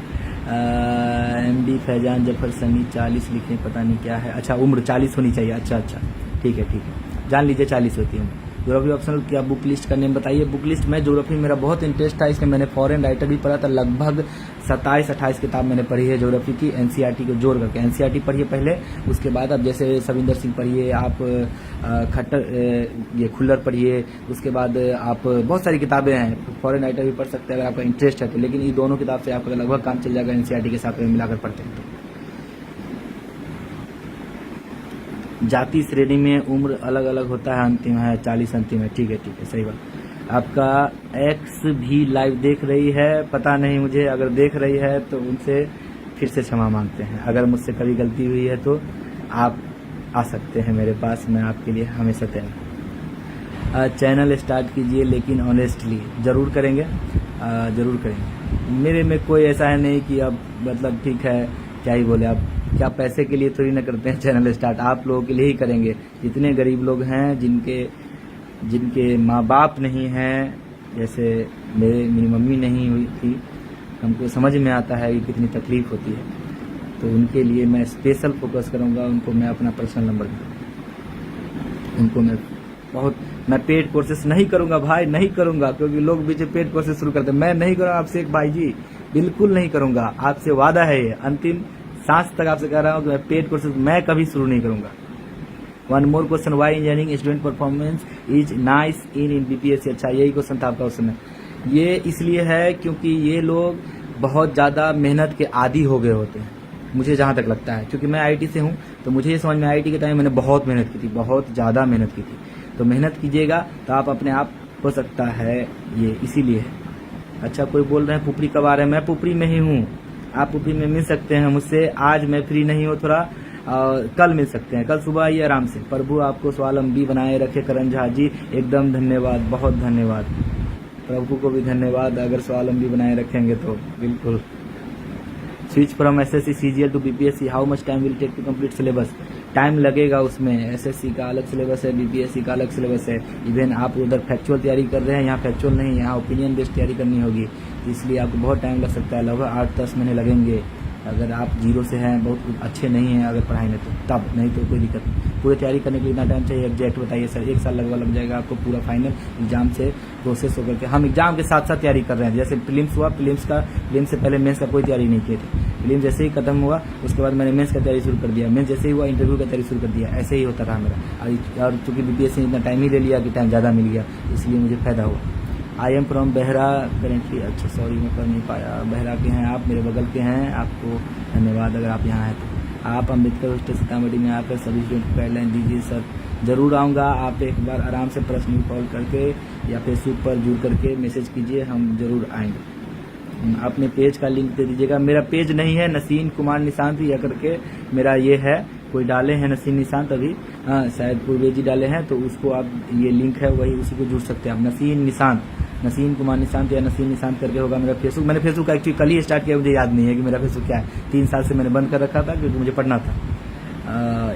MD Faizan Zafar Sunny 40 लिखे, पता नहीं क्या है। अच्छा, उम्र 40 होनी चाहिए। अच्छा अच्छा, ठीक है, जान लीजिए 40 होती है। ज्योग्राफी ऑप्शनल, क्या बुक लिस्ट का नेम बताइए? बुक लिस्ट में ज्योग्राफी मेरा बहुत इंटरेस्ट था, इसमें मैंने फॉरेन राइटर भी पढ़ा था। लगभग 27-28 किताब मैंने पढ़ी है ज्योग्राफी की, NCERT को जोड़ करके। NCERT पढ़िए पहले, उसके बाद अब जैसे सविंदर सिंह पढ़िए, आप खट्टर ये खुल्लर पढ़िए, उसके बाद आप बहुत सारी किताबें हैं, फॉरेन राइटर भी पढ़ सकते हैं अगर आपका इंटरेस्ट है तो। लेकिन ये दोनों किताब से आपका लगभग काम चल जाएगा, NCERT के साथ में मिलाकर पढ़ते हैं तो। जाति श्रेणी में उम्र अलग अलग होता है, अंतिम है 40 अंतिम है, ठीक है सही बात। आपका एक्स भी लाइव देख रही है, पता नहीं मुझे, अगर देख रही है तो उनसे फिर से क्षमा मांगते हैं। अगर मुझसे कभी गलती हुई है तो आप आ सकते हैं मेरे पास, मैं आपके लिए हमेशा तैयार। चैनल स्टार्ट कीजिए, लेकिन ऑनेस्टली जरूर करेंगे, जरूर करेंगे। मेरे में कोई ऐसा है नहीं कि अब मतलब ठीक है क्या ही बोले, आप क्या पैसे के लिए थोड़ी ना करते हैं चैनल स्टार्ट, आप लोगों के लिए ही करेंगे। जितने गरीब लोग हैं, जिनके माँ बाप नहीं हैं, जैसे मेरी मम्मी नहीं हुई थी, हमको समझ में आता है कि कितनी तकलीफ होती है, तो उनके लिए मैं स्पेशल फोकस करूंगा। उनको मैं अपना पर्सनल नंबर दूंगा। उनको मैं पेड कोर्सेस नहीं करूंगा भाई, नहीं करूंगा, क्योंकि लोग बीच पेड कोर्सेस शुरू करते हैं। मैं नहीं करूंगा आपसे एक भाई जी, बिल्कुल नहीं करूंगा, आपसे वादा है ये, अंतिम सांस तक आपसे कह रहा हूँ कि मैं पेड कोर्सेज मैं कभी शुरू नहीं करूंगा। One more question, why engineering student performance is nice in BPSC? अच्छा, यही क्वेश्चन था आपका क्वेश्चन में। ये इसलिए है क्योंकि ये लोग बहुत ज़्यादा मेहनत के आदी हो गए होते हैं, मुझे जहाँ तक लगता है, क्योंकि मैं IIT से हूँ, तो मुझे ये समझ में IIT के टाइम मैंने बहुत मेहनत की थी, बहुत ज़्यादा मेहनत की थी। तो मेहनत कीजिएगा तो आप अपने आप हो सकता है, ये इसीलिए है। अच्छा, कोई बोल रहे हैं पुपरी कब आ रहे हैं? मैं पुपरी में ही हूँ, आप पुपरी में मिल सकते हैं मुझसे। आज मैं फ्री नहीं हूँ थोड़ा, कल मिल सकते हैं, कल सुबह आइए आराम से। प्रभु आपको स्वावलंबी बनाए रखे, करण झा जी, एकदम धन्यवाद, बहुत धन्यवाद। प्रभु को भी धन्यवाद, अगर स्वावलंबी बनाए रखेंगे तो बिल्कुल। Switch from SSC CGL to BPSC, how much time will take to complete syllabus? Time लगेगा उसमें, SSC का अलग सिलेबस है, BPSC का अलग सिलेबस है। इवन आप उधर फैक्चुअल तैयारी कर रहे हैं, यहाँ फैक्चुअल नहीं, यहाँ ओपिनियन बेस्ड तैयारी करनी होगी, इसलिए आपको बहुत टाइम लग सकता है, लगभग 8-10 महीने लगेंगे। अगर आप जीरो से हैं, बहुत अच्छे नहीं हैं अगर पढ़ाई में, तो तब, नहीं तो कोई दिक्कत नहीं। पूरी तैयारी करने के लिए इतना टाइम चाहिए एग्जैक्ट बताइए सर? 1 साल लगभग लग जाएगा आपको पूरा फाइनल एग्जाम से प्रोसेस होकर के। हम एग्जाम के साथ साथ तैयारी कर रहे हैं, जैसे प्रीलिम्स हुआ, प्रीलिम्स से पहले मेंस का कोई तैयारी नहीं किए थे। प्रीलिम्स जैसे ही खत्म हुआ, उसके बाद मैंने मेंस का तैयारी शुरू कर दिया, मेंस जैसे ही हुआ इंटरव्यू का तैयारी शुरू कर दिया, ऐसे ही होता रहा मेरा। और चूंकि BPSC ने इतना टाइम ही ले लिया कि टाइम ज़्यादा मिल गया, इसलिए मुझे फायदा हुआ। I am from Behera currently, अच्छा सॉरी मैं कर नहीं पाया। बेहरा के हैं आप, मेरे बगल के हैं, आपको धन्यवाद अगर आप यहाँ हैं तो। आप अम्बेडकर हॉस्टल सीतामढ़ी में आकर सभी स्टूडेंट को गाइडलाइन दीजिए सर। जरूर आऊँगा, आप एक बार आराम से पर्सनली कॉल करके या फेसबुक पर जुड़ करके मैसेज कीजिए, हम जरूर आएंगे। अपने पेज का लिंक दे दीजिएगा। मेरा पेज नहीं है, नसीन कुमार निशांत या करके मेरा ये है, कोई डाले हैं नसीन निशांत अभी, हाँ शायद पूर्वेजी डाले हैं, तो उसको आप, ये लिंक है वही, उसी को जुड़ सकते हैं आप। नसीन कुमार निशांत या नसीन निशांत करके होगा मेरा फेसबुक। मैंने फेसबुक का एक्चुअली कल ही स्टार्ट किया, मुझे याद नहीं है कि मेरा फेसबुक क्या है। 3 साल से मैंने बंद कर रखा था क्योंकि मुझे पढ़ना था।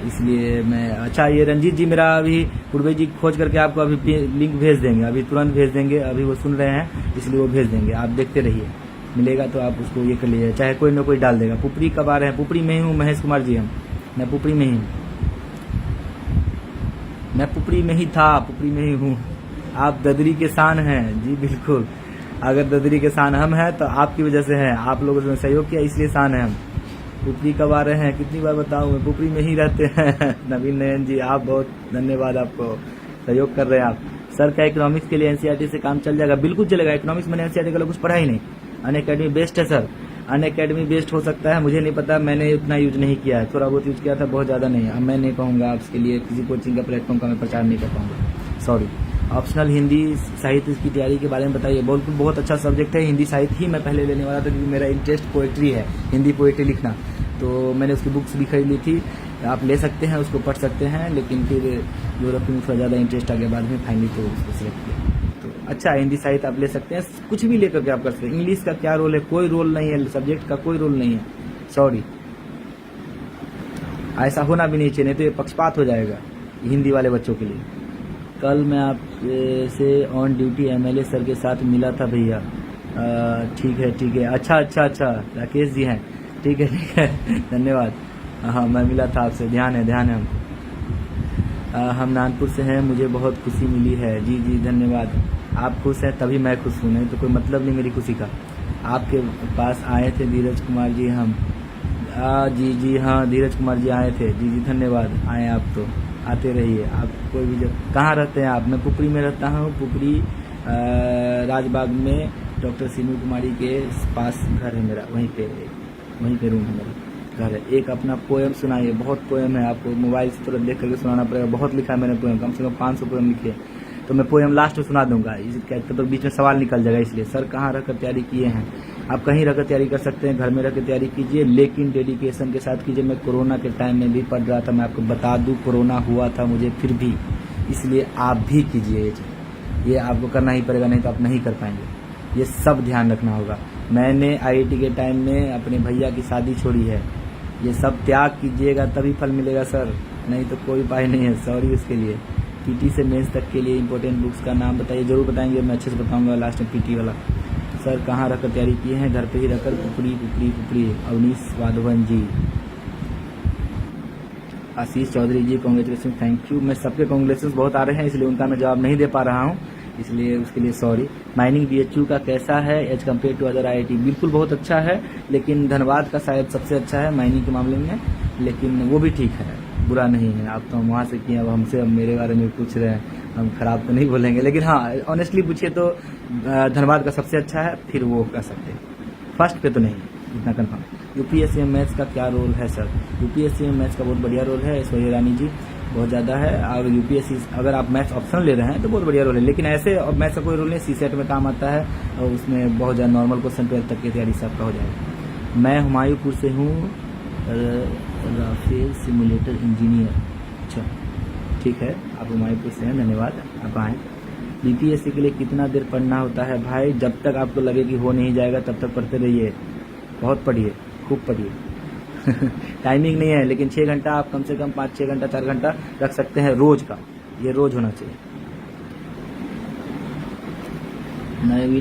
इसलिए मैं अच्छा ये रंजीत जी मेरा अभी पूर्वे जी खोज करके आपको अभी लिंक भेज देंगे, अभी तुरंत भेज देंगे, अभी वो सुन रहे हैं इसलिए वो भेज देंगे, आप देखते रहिए, मिलेगा तो आप उसको ये कर लीजिए, चाहे कोई ना कोई डाल देगा। पुपरी कब आ रहे हैं? पुपरी में ही हूँ महेश कुमार जी, मैं पुपरी में ही हूँ, मैं पुपरी में ही था, पुपरी में ही हूँ। आप ददरी के शान हैं जी, बिल्कुल, अगर ददरी के शान हम हैं तो आपकी वजह से हैं, आप लोगों ने सहयोग किया इसलिए शान है हम। पुपरी कब आ रहे हैं? कितनी बार बताऊं, मैं पुपरी में ही रहते हैं। नवीन नयन जी आप बहुत धन्यवाद, आपको सहयोग कर रहे हैं आप। सर क्या इकोनॉमिक्स के लिए एनसीईआरटी से काम चल जाएगा? बिल्कुल चलेगा, इकोनॉमिक्स मैंने एनसीईआरटी का कुछ पढ़ा ही नहीं। अनअकैडमी बेस्ट है सर, अनअकैडमी बेस्ट हो सकता है, मुझे नहीं पता, मैंने उतना यूज नहीं किया है, थोड़ा बहुत यूज किया था, बहुत ज्यादा नहीं। अब मैं नहीं कहूँगा आपके लिए, किसी कोचिंग का प्लेटफॉर्म का मैं प्रचार नहीं कर पाऊंगा, सॉरी। ऑप्शनल हिंदी साहित्य की तैयारी के बारे में बताइए। बहुत अच्छा सब्जेक्ट है, हिंदी साहित्य ही मैं पहले लेने वाला था क्योंकि मेरा इंटरेस्ट पोएट्री है, हिंदी पोएट्री लिखना, तो मैंने उसकी बुक्स भी खरीद ली थी, आप ले सकते हैं, उसको पढ़ सकते हैं, लेकिन फिर यूरोप में थोड़ा ज़्यादा इंटरेस्ट आ गया बाद में, फाइनली तो उसको सिलेक्ट किया। तो अच्छा हिंदी साहित्य आप ले सकते हैं, कुछ भी लेकर के आप कर सकते हैं। इंग्लिश का क्या रोल है? कोई रोल नहीं है, सब्जेक्ट का कोई रोल नहीं है, सॉरी, ऐसा होना भी नहीं चाहिए, नहीं तो ये पक्षपात हो जाएगा हिंदी वाले बच्चों के लिए। कल मैं आपसे ऑन ड्यूटी एमएलए सर के साथ मिला था भैया। ठीक है, अच्छा, राकेश जी हैं, ठीक है, धन्यवाद। हाँ मैं मिला था आपसे, ध्यान है हमको। हम नागपुर से हैं, मुझे बहुत खुशी मिली है। जी धन्यवाद, आप खुश हैं तभी मैं खुश हूँ, नहीं तो कोई मतलब नहीं मेरी खुशी का। आपके पास आए थे धीरज कुमार जी हम, जी हाँ धीरज कुमार जी आए थे, जी धन्यवाद, आए आप तो आते रहिए। आप कोई भी जब कहाँ रहते हैं आप? मैं पुपरी में रहता हूँ, पुपरी राजबाग में डॉक्टर सीनू कुमारी के पास घर है मेरा, वहीं पे रूम है मेरा, घर है। एक अपना पोएम सुनाइए। बहुत पोएम है, आपको मोबाइल से तुरंत देख करके सुनाना पड़ेगा, बहुत लिखा है मैंने पोएम, कम से कम 500 पोएम लिखे है, तो मैं पोएम लास्ट में सुना दूंगा, तो बीच में सवाल निकल जाएगा, इसलिए। सर कहाँ रहकर तैयारी किए हैं? आप कहीं रहकर तैयारी कर सकते हैं, घर में रहकर तैयारी कीजिए, लेकिन डेडिकेशन के साथ कीजिए। मैं कोरोना के टाइम में भी पढ़ रहा था, मैं आपको बता दूं, कोरोना हुआ था मुझे फिर भी, इसलिए आप भी कीजिए, ये आपको करना ही पड़ेगा, नहीं तो आप नहीं कर पाएंगे, ये सब ध्यान रखना होगा। मैंने आईआईटी के टाइम में अपने भैया की शादी छोड़ी है, ये सब त्याग कीजिएगा तभी फल मिलेगा सर, नहीं तो कोई उपाय नहीं है, सॉरी उसके लिए। पीटी से मेंस तक के लिए इंपॉर्टेंट बुक्स का नाम बताइए। जरूर बताएंगे, मैं अच्छे से बताऊंगा लास्ट में पीटी वाला। सर कहाँ रहकर तैयारी किए हैं? घर पे ही रहकर, पुपरी। अवनीश वाधवन जी, आशीष चौधरी जी कांग्रेचुलेसन, थैंक यू। मैं सबके कांग्रेचुलेसन बहुत आ रहे हैं, इसलिए उनका मैं जवाब नहीं दे पा रहा हूँ, इसलिए उसके लिए सॉरी। माइनिंग बीएचयू का कैसा है as compare to other IIT? बिल्कुल बहुत अच्छा है, लेकिन धनबाद का शायद सबसे अच्छा है माइनिंग के मामले में, लेकिन वो भी ठीक है, बुरा नहीं है। आप तो हम वहाँ से किए, अब हमसे अब मेरे बारे में पूछ रहे हैं, हम खराब तो नहीं बोलेंगे, लेकिन हाँ ऑनेस्टली पूछिए तो धनबाद का सबसे अच्छा है, फिर वो कर सकते हैं, फर्स्ट पे तो नहीं, इतना कन्फर्म। यूपीएससी में मैथ्स का क्या रोल है सर? यूपीएससी में मैथ्स का बहुत बढ़िया रोल है, ऐश्वर्या रानी जी, बहुत ज़्यादा है। और यूपीएससी अगर आप मैथ्स ऑप्शन ले रहे हैं तो बहुत बढ़िया रोल है, लेकिन ऐसे मैथ्स का कोई रोल नहीं, सीसेट में काम आता है और उसमें बहुत ज़्यादा नॉर्मल क्वेश्चन 12 तक की तैयारी सबका हो जाएगा। मैं हुमायूंपुर से हूँ, राफेल सिमुलेटर इंजीनियर। अच्छा ठीक है, आप हुमायूंपुर से हैं, धन्यवाद, आप आएँ। बीपीएससी के लिए कितना देर पढ़ना होता है भाई? जब तक आपको लगे कि हो नहीं जाएगा तब तक पढ़ते रहिए, बहुत पढ़िए, खूब पढ़िए। टाइमिंग नहीं है, लेकिन 6 घंटा आप कम से कम 5-6 घंटा 4 घंटा रख सकते हैं रोज का, ये रोज होना चाहिए।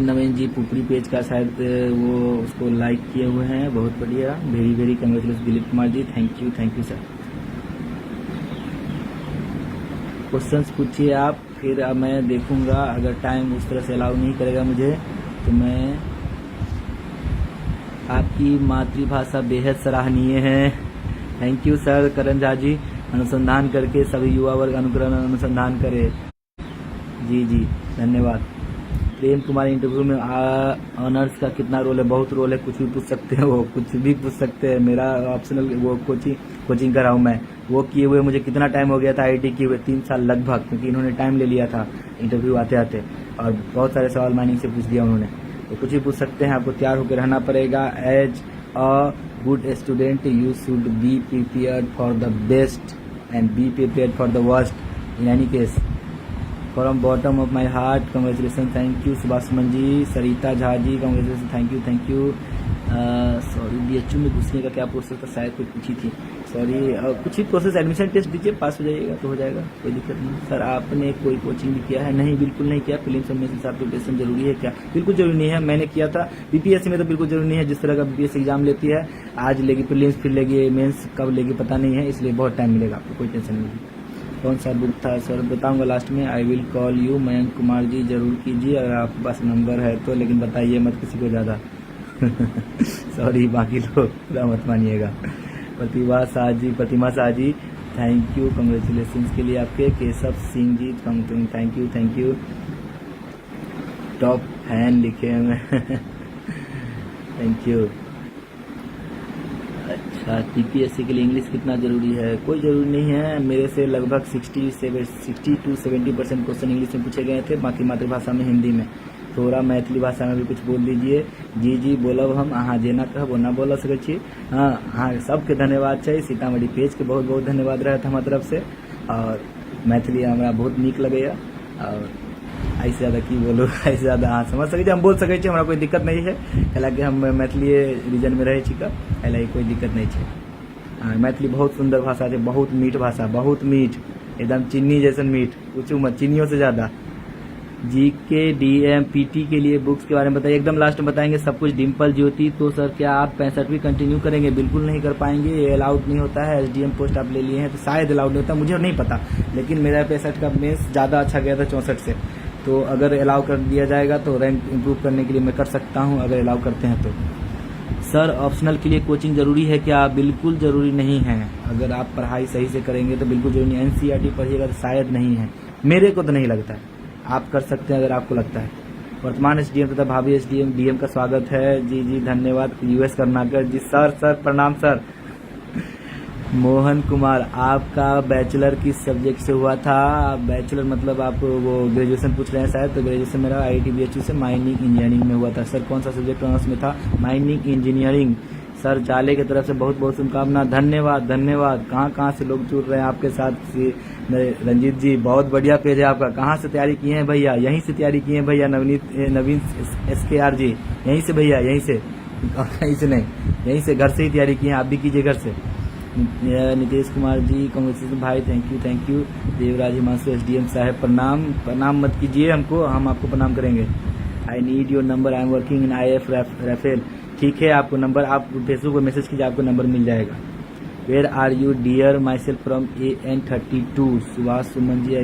नवीन जी पुपरी पेज का शायद वो उसको लाइक किए हुए हैं, बहुत बढ़िया, very congratulation Dilip Kumar ji, thank you sir. Questions पूछिए आप, फिर अब मैं देखूंगा, अगर टाइम उस तरह से अलाउ नहीं करेगा मुझे तो मैं। आपकी मातृभाषा बेहद सराहनीय है, थैंक यू सर। करण झा जी, अनुसंधान करके सभी युवा वर्ग अनुसंधान करे, जी धन्यवाद। प्रेम कुमारी, इंटरव्यू में ऑनर्स का कितना रोल है? बहुत रोल है, कुछ भी पूछ सकते हो, कुछ भी पूछ सकते हैं। मेरा ऑप्शनल वो कोचिंग कर रहा हूँ मैं, वो किए हुए मुझे कितना टाइम हो गया था आईआईटी किए हुए, 3 साल लगभग, क्योंकि इन्होंने टाइम ले लिया था इंटरव्यू आते और बहुत सारे सवाल माइनिंग से पूछ दिया उन्होंने, तो कुछ भी पूछ सकते हैं, आपको तैयार होकर रहना पड़ेगा। As a good student you should be prepared for the best and be prepared for the worst in any case. From bottom of my heart congratulation, thank you. Subhash Suman ji, Sarita Jha ji, congratulation, thank you. Sorry, BHU में घुसने का क्या process था? शायद कोई पूछी थी। Sorry, कुछ ही प्रोसेस, एडमिशन टेस्ट दीजिए, पास हो जाइएगा तो हो जाएगा, कोई दिक्कत नहीं। सर आपने कोई कोचिंग भी किया है? नहीं, बिल्कुल नहीं किया। फिल्म में से प्रिपरेशन जरूरी है क्या? बिल्कुल जरूरी नहीं है, मैंने किया था। बीपीएससी में तो बिल्कुल जरूरी नहीं है, जिस तरह का बीपीएससी एग्जाम लेती है, आज लेगी प्रीलिम्स, फिर लेगी मेंस, कब लेगी पता नहीं है, इसलिए बहुत टाइम मिलेगा आपको, कोई टेंशन नहीं। कौन सा बुक था सर? बताऊंगा लास्ट में। I will call you. Mayank Kumar ji जरूर कीजिए अगर आपके पास नंबर है तो, लेकिन बताइए मत किसी को ज़्यादा। सॉरी, बाकी लोग पूरा मत मानिएगा। प्रतिभा Shah ji thank you, congratulation के लिए आपके। Keshav Singh ji thank you. Top fan लिखे हुए थैंक यू। अच्छा, टीपीएससी के लिए इंग्लिश कितना जरूरी है? कोई जरूरी नहीं है, मेरे से लगभग 60 to 70% क्वेश्चन इंग्लिश में पूछे गए थे, बाकी मातृभाषा में, हिंदी में। थोड़ा मैथिली भाषा में भी कुछ बोल दीजिए। जी बोलब हम, अहाँ जेना कहब ओना बोल सकै छी। हाँ, सबके धन्यवाद छै, सीतामढ़ी पेज के बहुत बहुत धन्यवाद रहत हमार तरफ से। और मैथिली हमरा बहुत नीक लगैया, और ऐसे ज़्यादा की बोलूँ, ऐसे ज़्यादा अहाँ समझ सकै छी, हम बोल सकै छी, हमरा कोई दिक्कत नहीं है, हालांकि हम मैथिली रीजन में रहै छी, हालांकि कोई दिक्कत नहीं है। मैथिली बहुत सुंदर भाषा है, बहुत मीठ भाषा, बहुत मीठ, एकदम चीनी जैसन मीठ, पूछू मत, चीनियों से ज़्यादा। जीके डीएम पीटी के लिए बुक्स के बारे में बताइए। एकदम लास्ट में बताएंगे सब कुछ। डिम्पल ज्योति, तो सर क्या आप 65वीं कंटिन्यू करेंगे? बिल्कुल नहीं कर पाएंगे, ये अलाउड नहीं होता है। एसडीएम पोस्ट आप ले लिए हैं तो शायद अलाउड नहीं होता, मुझे नहीं पता, लेकिन मेरा 65 का मेंस ज़्यादा अच्छा गया था 64 से, तो अगर अलाउ कर दिया जाएगा तो रैंक इम्प्रूव करने के लिए मैं कर सकता हूँ, अगर अलाउ करते हैं तो। सर ऑप्शनल के लिए कोचिंग जरूरी है क्या? बिल्कुल जरूरी नहीं है, अगर आप पढ़ाई सही से करेंगे तो बिल्कुल जरूरी नहीं। एनसीईआरटी पढ़िएगा तो शायद नहीं है, मेरे को तो नहीं लगता है, आप कर सकते हैं अगर आपको लगता है। वर्तमान एसडीएम तथा भावी एसडीएम डीएम का स्वागत है। जी धन्यवाद। यूएस कर्नाटक जी, सर प्रणाम सर। मोहन कुमार, आपका बैचलर किस सब्जेक्ट से हुआ था? बैचलर मतलब आप वो ग्रेजुएशन पूछ रहे हैं शायद, तो ग्रेजुएशन मेरा आईआईटी बीएचयू से माइनिंग इंजीनियरिंग में हुआ था। सर कौन सा सब्जेक्ट ऑनर्स में था? Mining engineering. सर जाले की तरफ से बहुत बहुत शुभकामना। धन्यवाद। कहाँ से लोग जुड़ रहे हैं आपके साथ? रंजीत जी, बहुत बढ़िया पेज है आपका। कहाँ से तैयारी किए हैं भैया? यहीं से तैयारी किए हैं भैया। नवीन SKR जी, यहीं से भैया, यहीं से, कहीं से नहीं, यहीं से, घर से ही तैयारी की है, आप भी कीजिए घर से। नितेश कुमार जी, कांग्रेचुलेशन भाई, thank you. Devraj Himanshu SDM साहब, प्रणाम मत कीजिए हमको, हम आपको प्रणाम करेंगे। I need your number, I am working in IF Rafale. ठीक है, आपको नंबर, आप फेसबुक पर मैसेज कीजिए, आपको नंबर मिल जाएगा। Where are you dear? Myself from AN32। Subhash Suman ji, I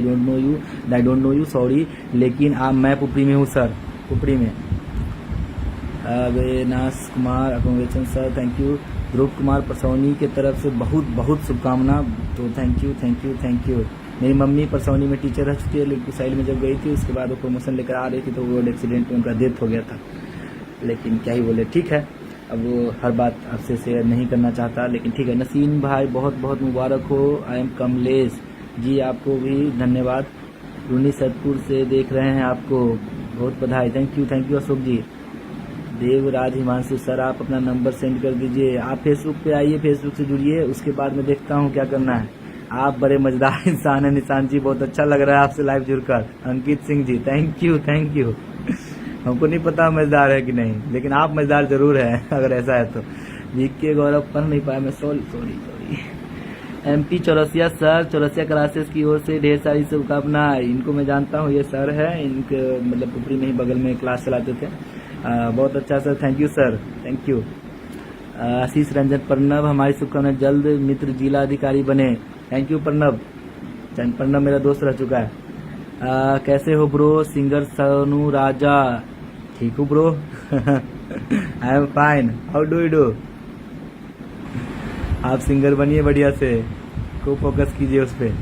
don't know you, sorry, लेकिन मैं पुपरी में हूँ सर, पुपरी में। Avinash Kumar, congratulation sir, thank you. Dhruv Kumar Parsauni के तरफ से बहुत बहुत शुभकामना, तो थैंक यू। मेरी मम्मी परसौनी में टीचर रह चुकी है, लेकिन साइड में जब गई थी उसके बाद वो प्रमोशन लेकर आ रही थी तो रोड एक्सीडेंट में उनका डेथ हो गया था, लेकिन क्या ही बोले, ठीक है, अब वो हर बात आपसे शेयर नहीं करना चाहता, लेकिन ठीक है। नसीम भाई, बहुत बहुत मुबारक हो। आई एम कमलेश जी, आपको भी धन्यवाद। रूनी सतपुर से देख रहे हैं, आपको बहुत बधाई। Thank you Ashok ji. Devraj Himanshu sir, आप अपना नंबर सेंड कर दीजिए। आप फेसबुक पे आइए, फेसबुक से जुड़िए, उसके बाद मैं देखता हूँ क्या करना है। आप बड़े मजेदार इंसान हैं निशान जी, बहुत अच्छा लग रहा है आपसे लाइव जुड़कर। Ankit Singh ji, thank you. हमको नहीं पता मजेदार है कि नहीं, लेकिन आप मजेदार जरूर है अगर ऐसा है तो। जीके गौरव, पढ़ नहीं पाया मैं, sorry. MP Chaurasia sir, Chaurasia classes की ओर से ढेर सारी शुभकामनाएं। इनको मैं जानता हूँ, ये सर है, इनके मतलब पुपरी में ही बगल में क्लास चलाते थे। बहुत अच्छा sir, thank you sir, thank you. Ashish Ranjan, Pranav, हमारी शुभकामनाएं, जल्द मित्र जिला अधिकारी बने। थैंक यू प्रणव मेरा दोस्त रह चुका है। कैसे हो ब्रो? सिंगर सोनू राजा, ठीक हूँ bro. I am fine, how do you do? आप सिंगर बनिए बढ़िया से, खूब फोकस कीजिए उस पर।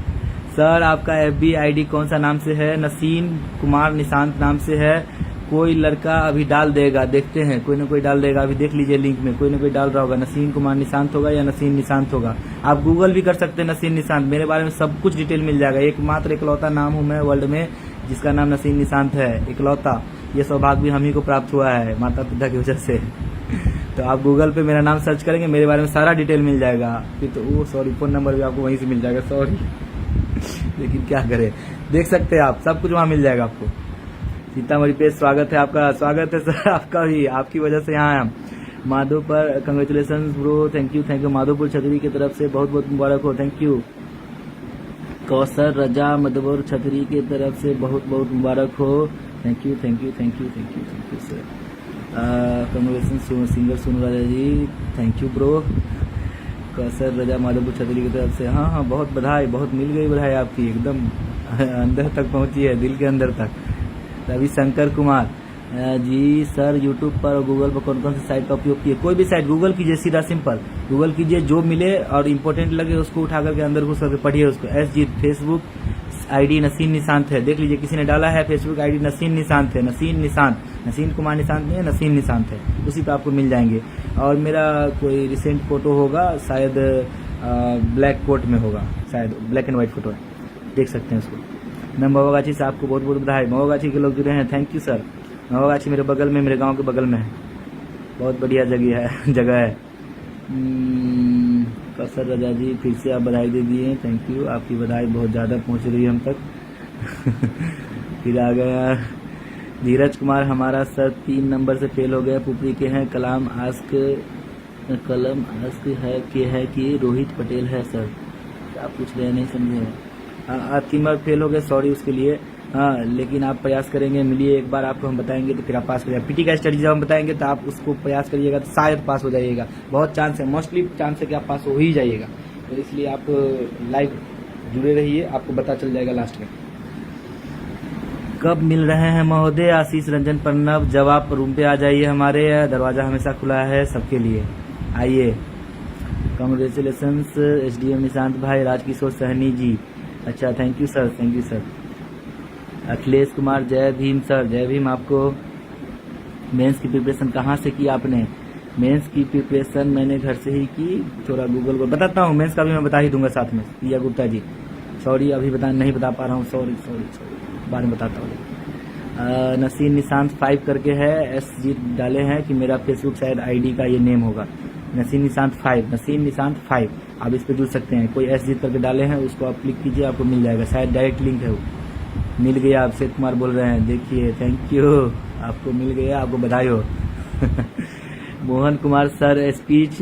सर आपका FB ID कौन सा नाम से है? नसीन कुमार निशांत नाम से है। कोई लड़का अभी डाल देगा, देखते हैं, कोई ना कोई डाल देगा, अभी देख लीजिए लिंक में, कोई ना कोई डाल रहा होगा। नसीन कुमार निशांत होगा या नसीन निशांत होगा, आप गूगल भी कर सकते हैं नसीन निशांत, मेरे बारे में सब कुछ डिटेल मिल जाएगा। एकमात्र इकलौता नाम हूँ मैं वर्ल्ड में जिसका नाम नसीन निशांत है, इकलौता। ये सौभाग्य भी हम ही को प्राप्त हुआ है माता पिता की वजह से। तो आप गूगल पे मेरा नाम सर्च करेंगे, मेरे बारे में सारा डिटेल मिल जाएगा। फिर तो वो सॉरी, फोन नंबर भी आपको वहीं से मिल जाएगा, सॉरी लेकिन क्या करें, देख सकते हैं आप, सब कुछ वहाँ मिल जाएगा आपको। सीतामढ़ी पे स्वागत है आपका, स्वागत है सर आपका भी, आपकी वजह से यहाँ आया। Madhopur congratulation bro, thank you Madhopur Chhatri की तरफ से बहुत बहुत मुबारक हो, थैंक यू। कौसर रजा मधुपुर छतरी की तरफ से बहुत बहुत मुबारक हो, thank you sir. Congratulation singer सुन Raja ji, thank you bro. Kausar Raza Madhopur Chhatri की तरफ से, हाँ बहुत बधाई, बहुत मिल गई बधाई आपकी, एकदम अंदर तक पहुंची है, दिल के अंदर तक। रविशंकर कुमार जी, सर यूट्यूब पर और गूगल पर कौन कौन सी साइट का उपयोग किए? कोई भी साइट गूगल कीजिए, सीधा सिंपल गूगल कीजिए, जो मिले और इम्पोर्टेंट लगे उसको उठा करके अंदर घुस करके पढ़िए उसको। SG फेसबुक आईडी नसीन निशांत है, देख लीजिए किसी ने डाला है फेसबुक आईडी नसीन निशांत है, नसीन कुमार निशांत नहीं है, नसीन निशांत है, उसी पे आपको मिल जाएंगे। और मेरा कोई रिसेंट फोटो होगा, शायद ब्लैक कोट में होगा, शायद ब्लैक एंड व्हाइट फोटो है, देख सकते हैं उसको। मैं मवागाछी से आपको बहुत बहुत बधाई, मवागाछी के लोग जुड़े हैं, थैंक यू सर। मवागाछी मेरे बगल में, मेरे गांव के बगल में है, बहुत बढ़िया जगह है। कसर रजा जी फिर से आप बधाई दे दिए, थैंक यू, आपकी बधाई बहुत ज़्यादा पहुंच रही है हम तक। फिर आ गया धीरज कुमार, हमारा सर 3 नंबर से फेल हो गया, पुपरी के हैं, कलम आस्क है कि रोहित पटेल है सर, क्या पूछ रहे हैं नहीं समझे। आप 3 बार फेल हो गए, सॉरी उसके लिए। हाँ, लेकिन आप प्रयास करेंगे, मिलिए एक बार, आपको हम बताएंगे तो फिर आप पास करिएगा। पीटी का स्टडी जब हम बताएंगे तो आप उसको प्रयास करिएगा तो शायद पास हो जाइएगा, बहुत चांस है, मोस्टली चांस है कि आप पास हो ही जाइएगा। तो इसलिए आप लाइव जुड़े रहिए, आपको पता चल जाएगा लास्ट में। कब मिल रहे हैं महोदय? आशीष रंजन प्रणव, जब आप रूम पे आ जाइए, हमारे दरवाजा हमेशा खुला है सबके लिए, आइए। कांग्रेचुलेशंस SDM निशांत भाई, राजकिशोर सहनी जी, अच्छा thank you sir. Akhilesh Kumar, जय भीम सर, जय भीम आपको। मेंस की प्रिपरेशन कहाँ से की आपने? मेंस की प्रिपरेशन मैंने घर से ही की, थोड़ा गूगल को बताता हूँ, मेंस का भी मैं बता ही दूंगा साथ में। प्रिया गुप्ता जी, सॉरी अभी नहीं बता पा रहा हूँ, सॉरी बाद में बताता हूँ। नसीन निशांत 5 करके है, SG डाले हैं कि मेरा फेसबुक शायद ID का ये नेम होगा, नसीन निशांत 5, आप इस पे जुड़ सकते हैं। कोई SG करके डाले हैं, उसको आप क्लिक कीजिए, आपको मिल जाएगा, शायद डायरेक्ट लिंक है वो। मिल गया, अभिषेक कुमार बोल रहे हैं, देखिए थैंक यू, आपको मिल गया, आपको बधाई हो। मोहन कुमार सर, स्पीच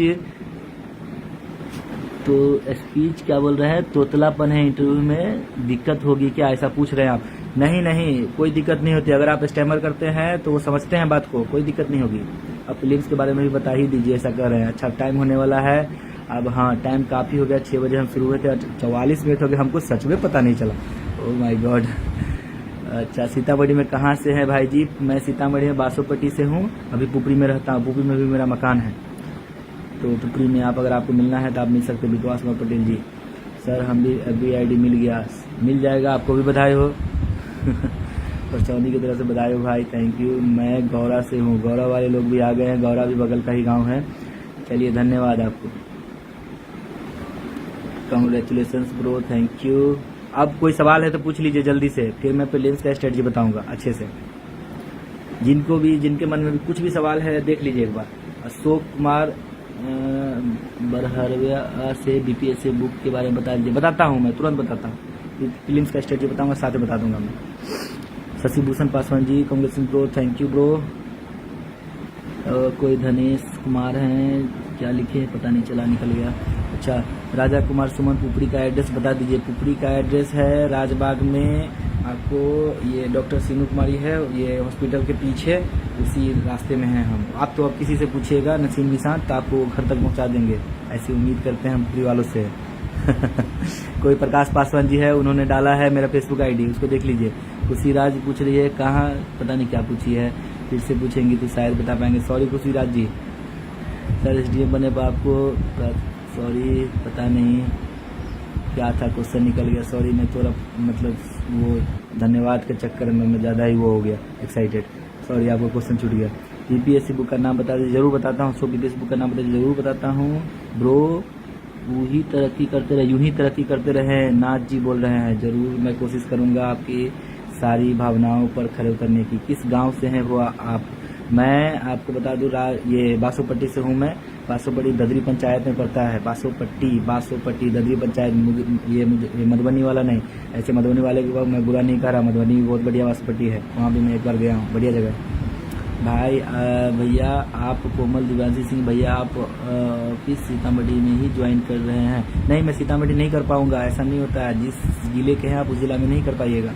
क्या बोल रहे हैं? तोतलापन है इंटरव्यू में, दिक्कत होगी क्या, ऐसा पूछ रहे हैं आप? नहीं, कोई दिक्कत नहीं होती, अगर आप स्टैमर करते हैं तो वो समझते हैं बात को, कोई दिक्कत नहीं होगी। अब फिल्म्स के बारे में भी बता ही दीजिए, ऐसा कर रहे हैं। अच्छा, टाइम होने वाला है अब, हाँ टाइम काफ़ी हो गया, 6 बजे हम शुरू हुए थे, 44 मिनट हो गए, हमको सच में पता नहीं चला, ओह माय गॉड। अच्छा, सीतामढ़ी में कहाँ से है भाई जी? मैं सीतामढ़ी में बासोपट्टी से हूँ, अभी पुपरी में रहता हूँ, पुपरी में भी मेरा मकान है, तो पुपरी में अगर आपको मिलना है तो आप मिल सकते हैं, विकास कुमार पटेल जी। सर हम भी अभी ID मिल जाएगा, आपको भी बधाई हो। और चौधरी की तरफ से बधाई हो भाई, थैंक यू। मैं गौरा से हूँ, गौरा वाले लोग भी आ गए हैं, गौरा भी बगल का ही गाँव है, चलिए धन्यवाद आपको। Congratulation bro, thank you. अब कोई सवाल है तो पूछ लीजिए जल्दी से, फिर मैं प्रीलिम्स का स्ट्रेटजी बताऊंगा अच्छे से। जिनके मन में भी कुछ भी सवाल है देख लीजिए एक बार। अशोक कुमार बरहरवा से BPSC बुक के बारे में बता दीजिए। बताता हूँ, मैं तुरंत बताता हूँ, प्रीलिम्स का स्ट्रेटजी बताऊंगा, साथ में बता दूंगा मैं। Shashi Bhushan Paswan ji, congratulation bro, thank you bro. कोई धनेश कुमार हैं, क्या लिखे पता नहीं चला, निकल गया। अच्छा, राजा कुमार सुमन, पुपरी का एड्रेस बता दीजिए। पुपरी का एड्रेस है राजबाग में, आपको ये डॉक्टर सीनू कुमारी है, ये हॉस्पिटल के पीछे उसी रास्ते में हैं हम। आप तो अब किसी से पूछिएगा नसीम निशांत, तो आपको घर तक पहुंचा देंगे, ऐसी उम्मीद करते हैं हम पुपरी वालों से। कोई प्रकाश पासवान जी है, उन्होंने डाला है मेरा फेसबुक ID, उसको देख लीजिए। खुशी राज पूछ रही है कहाँ, पता नहीं क्या पूछी है, फिर से पूछेंगी तो शायद बता पाएंगे। सॉरी खुशी राज जी। सर SDM बने पर आपको, सॉरी पता नहीं क्या था, क्वेश्चन निकल गया, सॉरी। मैं थोड़ा मतलब वो धन्यवाद के चक्कर में मैं ज़्यादा ही वो हो गया एक्साइटेड, सॉरी, आपको क्वेश्चन छूट गया। BPSC बुक का नाम बता दीजिए, जरूर बताता हूँ। BPSC बुक का नाम बता दीजिए, जरूर बताता हूँ ब्रो। यूँ ही तरक्की करते रहे, नाथ जी बोल रहे हैं, जरूर मैं कोशिश करूँगा आपकी सारी भावनाओं पर खरे उतरने की। किस गांव से हैं वो आप? मैं आपको बता दूँ, ये बासोपट्टी से हूँ मैं, बासोपट्टी ददरी पंचायत में पड़ता है। बासोपट्टी ददरी पंचायत, ये मधुबनी वाला नहीं, ऐसे मधुबनी वाले के बाद मैं बुरा नहीं कह रहा, मधुबनी भी बहुत बढ़िया बासोपट्टी है, वहाँ भी मैं एक बार गया हूँ, बढ़िया जगह है। भाई भैया आप कोमल दिव्यांशी सिंह भैया आप किस सीतामढ़ी में ही ज्वाइन कर रहे हैं? नहीं, मैं सीतामढ़ी नहीं कर पाऊंगा, ऐसा नहीं होता है। जिस जिले के हैं आप उस जिला में नहीं कर पाइएगा,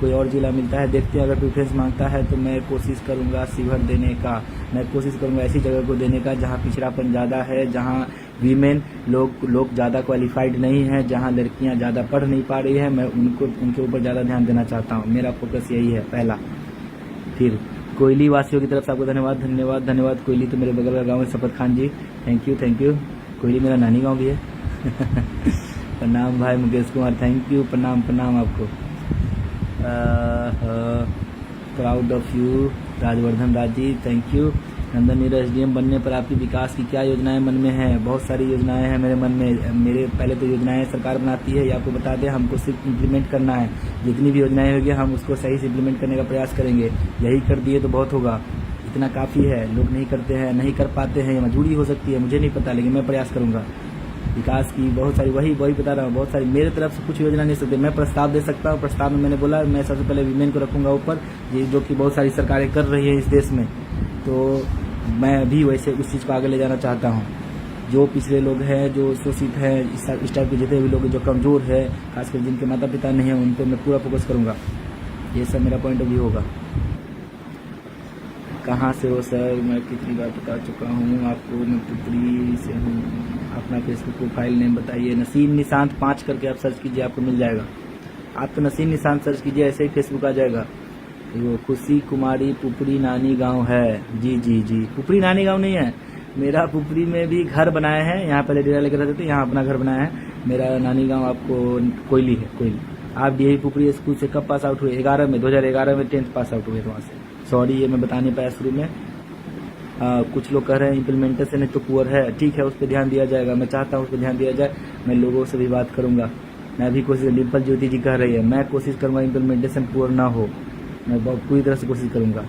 कोई और जिला मिलता है। देखते हैं, अगर प्रेफरेंस मांगता है तो मैं कोशिश करूंगा शिवहर देने का। मैं कोशिश करूंगा ऐसी जगह को देने का जहां पिछड़ापन ज़्यादा है, जहां वीमेन लोग ज़्यादा क्वालिफाइड नहीं है, जहां लड़कियां ज़्यादा पढ़ नहीं पा रही है। मैं उनके ऊपर ज़्यादा ध्यान देना चाहता हूँ। मेरा फोकस यही है पहला। फिर कोयली वासियों की तरफ से आपको धन्यवाद धन्यवाद धन्यवाद। कोयली तो मेरे बगल का गाँव है, शपथ खान जी, थैंक यू थैंक यू। कोयली मेरा नानी गाँव भी है। प्रणाम भाई मुकेश कुमार, थैंक यू, प्रणाम प्रणाम आपको। Proud of you Rajvardhan Raj ji, thank you. Nandan Neeraj SDM बनने पर आपकी विकास की क्या योजनाएं मन में हैं? बहुत सारी योजनाएं हैं मेरे मन में। मेरे पहले तो योजनाएं सरकार बनाती है, ये आपको बता दें, हमको सिर्फ इम्प्लीमेंट करना है। जितनी भी योजनाएं होगी हम उसको सही से इम्प्लीमेंट करने का प्रयास करेंगे। यही कर दिए तो बहुत होगा, इतना काफ़ी है। लोग नहीं करते हैं, नहीं कर पाते हैं, मजबूरी हो सकती है, मुझे नहीं पता, लेकिन मैं प्रयास करूँगा। विकास की बहुत सारी, वही बता रहा हूँ, बहुत सारी मेरे तरफ से कुछ योजना नहीं सकते। मैं प्रस्ताव दे सकता हूँ, प्रस्ताव में मैंने बोला मैं सबसे पहले वीमेन को रखूंगा ऊपर, ये जो कि बहुत सारी सरकारें कर रही है इस देश में। तो मैं भी वैसे उस चीज़ को आगे ले जाना चाहता हूँ। जो पिछड़े लोग हैं, जो शोषित हैं, इस टाइप के जितने भी लोग जो कमज़ोर है, खासकर जिनके माता पिता नहीं हैं, उन पर मैं पूरा फोकस करूँगा। ये सब मेरा पॉइंट ऑफ व्यू होगा। कहाँ से हो सर? मैं कितनी बार बता चुका हूँ आपको, मैं पुत्री से हूँ। अपना फेसबुक प्रोफाइल नेम बताइए। नसीम निशांत 5 करके आप सर्च कीजिए, आपको मिल जाएगा। आप तो नसीम निशांत सर्च कीजिए, ऐसे ही फेसबुक आ जाएगा। वो खुशी कुमारी पुपरी नानी गांव है। जी जी जी, पुपरी नानी गांव नहीं है मेरा। पुपरी में भी घर बनाए हैं, यहाँ पहले डेरा लेकर रहते थे, यहाँ अपना घर बनाया है। मेरा नानी गांव आपको कोयली है, कोयली। आप डीएवी पुपरी स्कूल से कब पास आउट हुए? 2011 में 10th पास आउट हुए थे वहाँ से। सॉरी, ये मैं बता नहीं पाया शुरू में। कुछ लोग कह रहे हैं इम्प्लीमेंटेशन एक तो पुअर है, ठीक है, उस पर ध्यान दिया जाएगा। मैं चाहता हूँ उस पर ध्यान दिया जाए। मैं लोगों से भी बात करूँगा। मैं भी कोशिश, डिम्पल ज्योति जी कह रही है, मैं कोशिश करूँगा इम्प्लीमेंटेशन पुअर ना हो। मैं पूरी तरह से कोशिश करूँगा।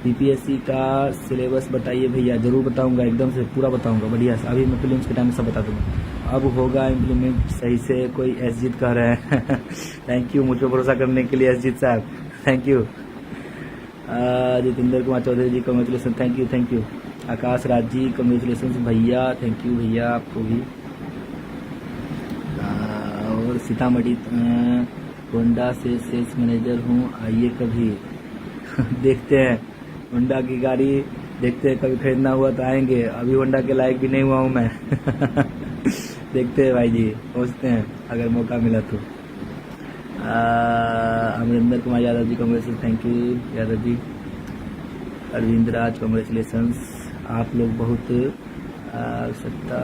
बीपीएससी का सिलेबस बताइए भैया। जरूर बताऊँगा, एकदम से पूरा बताऊँगा बढ़िया से। अभी मैं फिल्म्स के टाइम में सब बता दूँगा। अब होगा इम्प्लीमेंट सही से। कोई एसजीत कह रहे हैं। थैंक यू मुझ पर भरोसा करने के लिए एसजीत साहब, thank you. Jitendra Kumar Chaudhary ji congratulation, thank you. Akash Raj ji congratulation भैया, थैंक यू भैया आपको भी। और सीतामढ़ी होंडा से सेल्स मैनेजर हूँ, आइए कभी। देखते हैं, होंडा की गाड़ी देखते हैं, कभी खरीदना हुआ तो आएंगे। अभी होंडा के लायक भी नहीं हुआ हूँ मैं। देखते हैं भाई जी, पहुँचते हैं अगर मौका मिला तो। Amarinder Kumar Yadav ji congratulation, thank you Yadav ji. Arvind Raj congratulations. आप लोग बहुत आवश्यकता,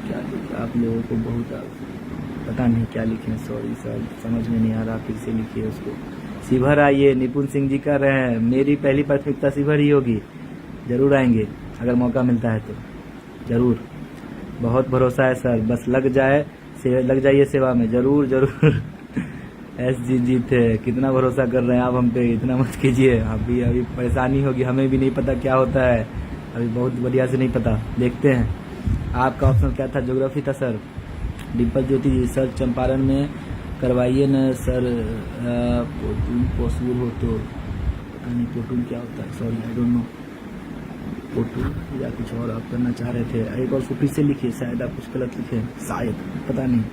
क्या आप लोगों को बहुत पता नहीं क्या लिखे, सॉरी सर, समझ में नहीं आ रहा, फिर से लिखिए उसको। शिवहर आइए, निपुण सिंह जी कर रहे हैं। मेरी पहली प्राथमिकता शिवहर ही होगी। जरूर आएंगे अगर मौका मिलता है तो, जरूर। बहुत भरोसा है सर, बस लग जाइए सेवा में, जरूर जरूर। एसजी जी थे, कितना भरोसा कर रहे हैं आप हम पे, इतना मत कीजिए। अभी परेशानी होगी, हमें भी नहीं पता क्या होता है, अभी बहुत बढ़िया से नहीं पता, देखते हैं। आपका ऑप्शन क्या था? ज्योग्राफी था सर। डिम्पल ज्योति जी, सर चंपारण में करवाइए न सर, पोटून पॉसिबल हो तो। नहीं, पोटून क्या होता है? Sorry, I don't know. पोटून या कुछ और आप करना चाह रहे थे? एक और फिर से लिखिए, शायद आप कुछ गलत लिखे, शायद, पता नहीं।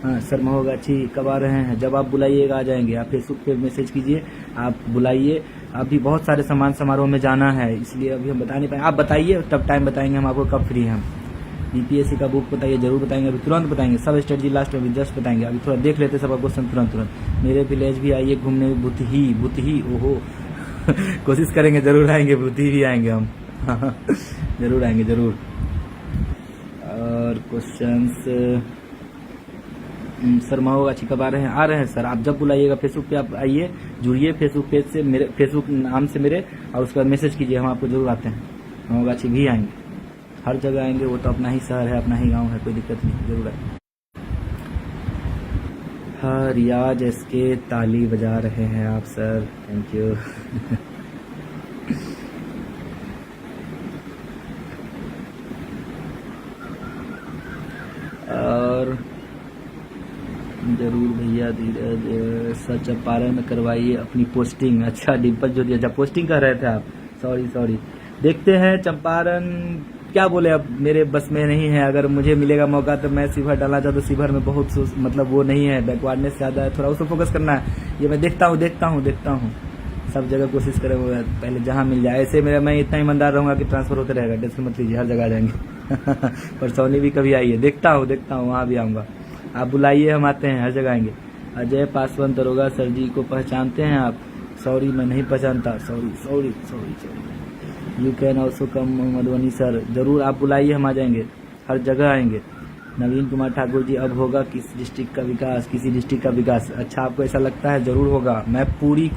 हाँ सर, महोगाछी कब आ रहे हैं? जब आप बुलाइएगा आ जाएंगे। आप फेसबुक पे मैसेज कीजिए, आप बुलाइए। अभी बहुत सारे सम्मान समारोह में जाना है, इसलिए अभी हम बता नहीं पाएंगे। आप बताइए, तब टाइम बताएंगे हम आपको कब फ्री हैं हम। बीपीएससी का बुक बताइए, जरूर बताएंगे, अभी तुरंत बताएंगे। सब स्ट्रेटजी लास्ट में अभी जस्ट बताएंगे, अभी थोड़ा देख लेते सब क्वेश्चन तुरंत। मेरे विलेज भी आइए घूमने, बुतही ओहो। कोशिश करेंगे, जरूर आएंगे, बुतही भी आएंगे हम। जरूर आएंगे, जरूर। और क्वेश्चंस, सर महोगाछी कब आ रहे हैं? आ रहे हैं सर, आप जब बुलाइएगा फेसबुक पे आप आइए, जुड़िए फेसबुक पेज से, मेरे फेसबुक नाम से मेरे, और उसका मैसेज कीजिए, हम आपको जरूर आते हैं। महोगाछी भी आएंगे, हर जगह आएंगे, वो तो अपना ही शहर है, अपना ही गांव है, कोई दिक्कत नहीं, जरूर आएंगे। हाँ, रियाज एसके ताली बजा रहे हैं आप सर, थैंक यू। और जरूर भैया, धीरज सर चंपारण में करवाइए अपनी पोस्टिंग। अच्छा डिम्पल ज्योति, अच्छा पोस्टिंग कर रहे थे आप, सॉरी। देखते हैं चंपारण, क्या बोले, अब मेरे बस में नहीं है। अगर मुझे मिलेगा मौका तो मैं शिवहर डालना चाहता हूँ। शिवहर में बहुत मतलब वो नहीं है, बैकवर्डनेस ज़्यादा है, थोड़ा उस पर फोकस करना है। ये मैं देखता हूँ सब जगह कोशिश करें, पहले जहाँ मिल जाए। ऐसे मैं इतना ईमानदार रहूँगा कि ट्रांसफर होते रहेगा, टेंशन मत लीजिए, हर जगह आ जाएंगे। परसौनी भी कभी आइए, देखता हूँ वहाँ भी आऊँगा। आप बुलाइए, हम आते हैं, हर जगह आएंगे। अजय पासवान दरोगा सर जी को पहचानते हैं आप? सॉरी, मैं नहीं पहचानता, sorry. You can also come Madhubani sir, जरूर आप बुलाइए, हम आ जाएंगे, हर जगह आएंगे। नवीन कुमार ठाकुर जी, अब होगा किस डिस्ट्रिक्ट का विकास? किसी डिस्ट्रिक्ट का विकास? अच्छा, आपको ऐसा लगता है? जरूर होगा। मैं पूरी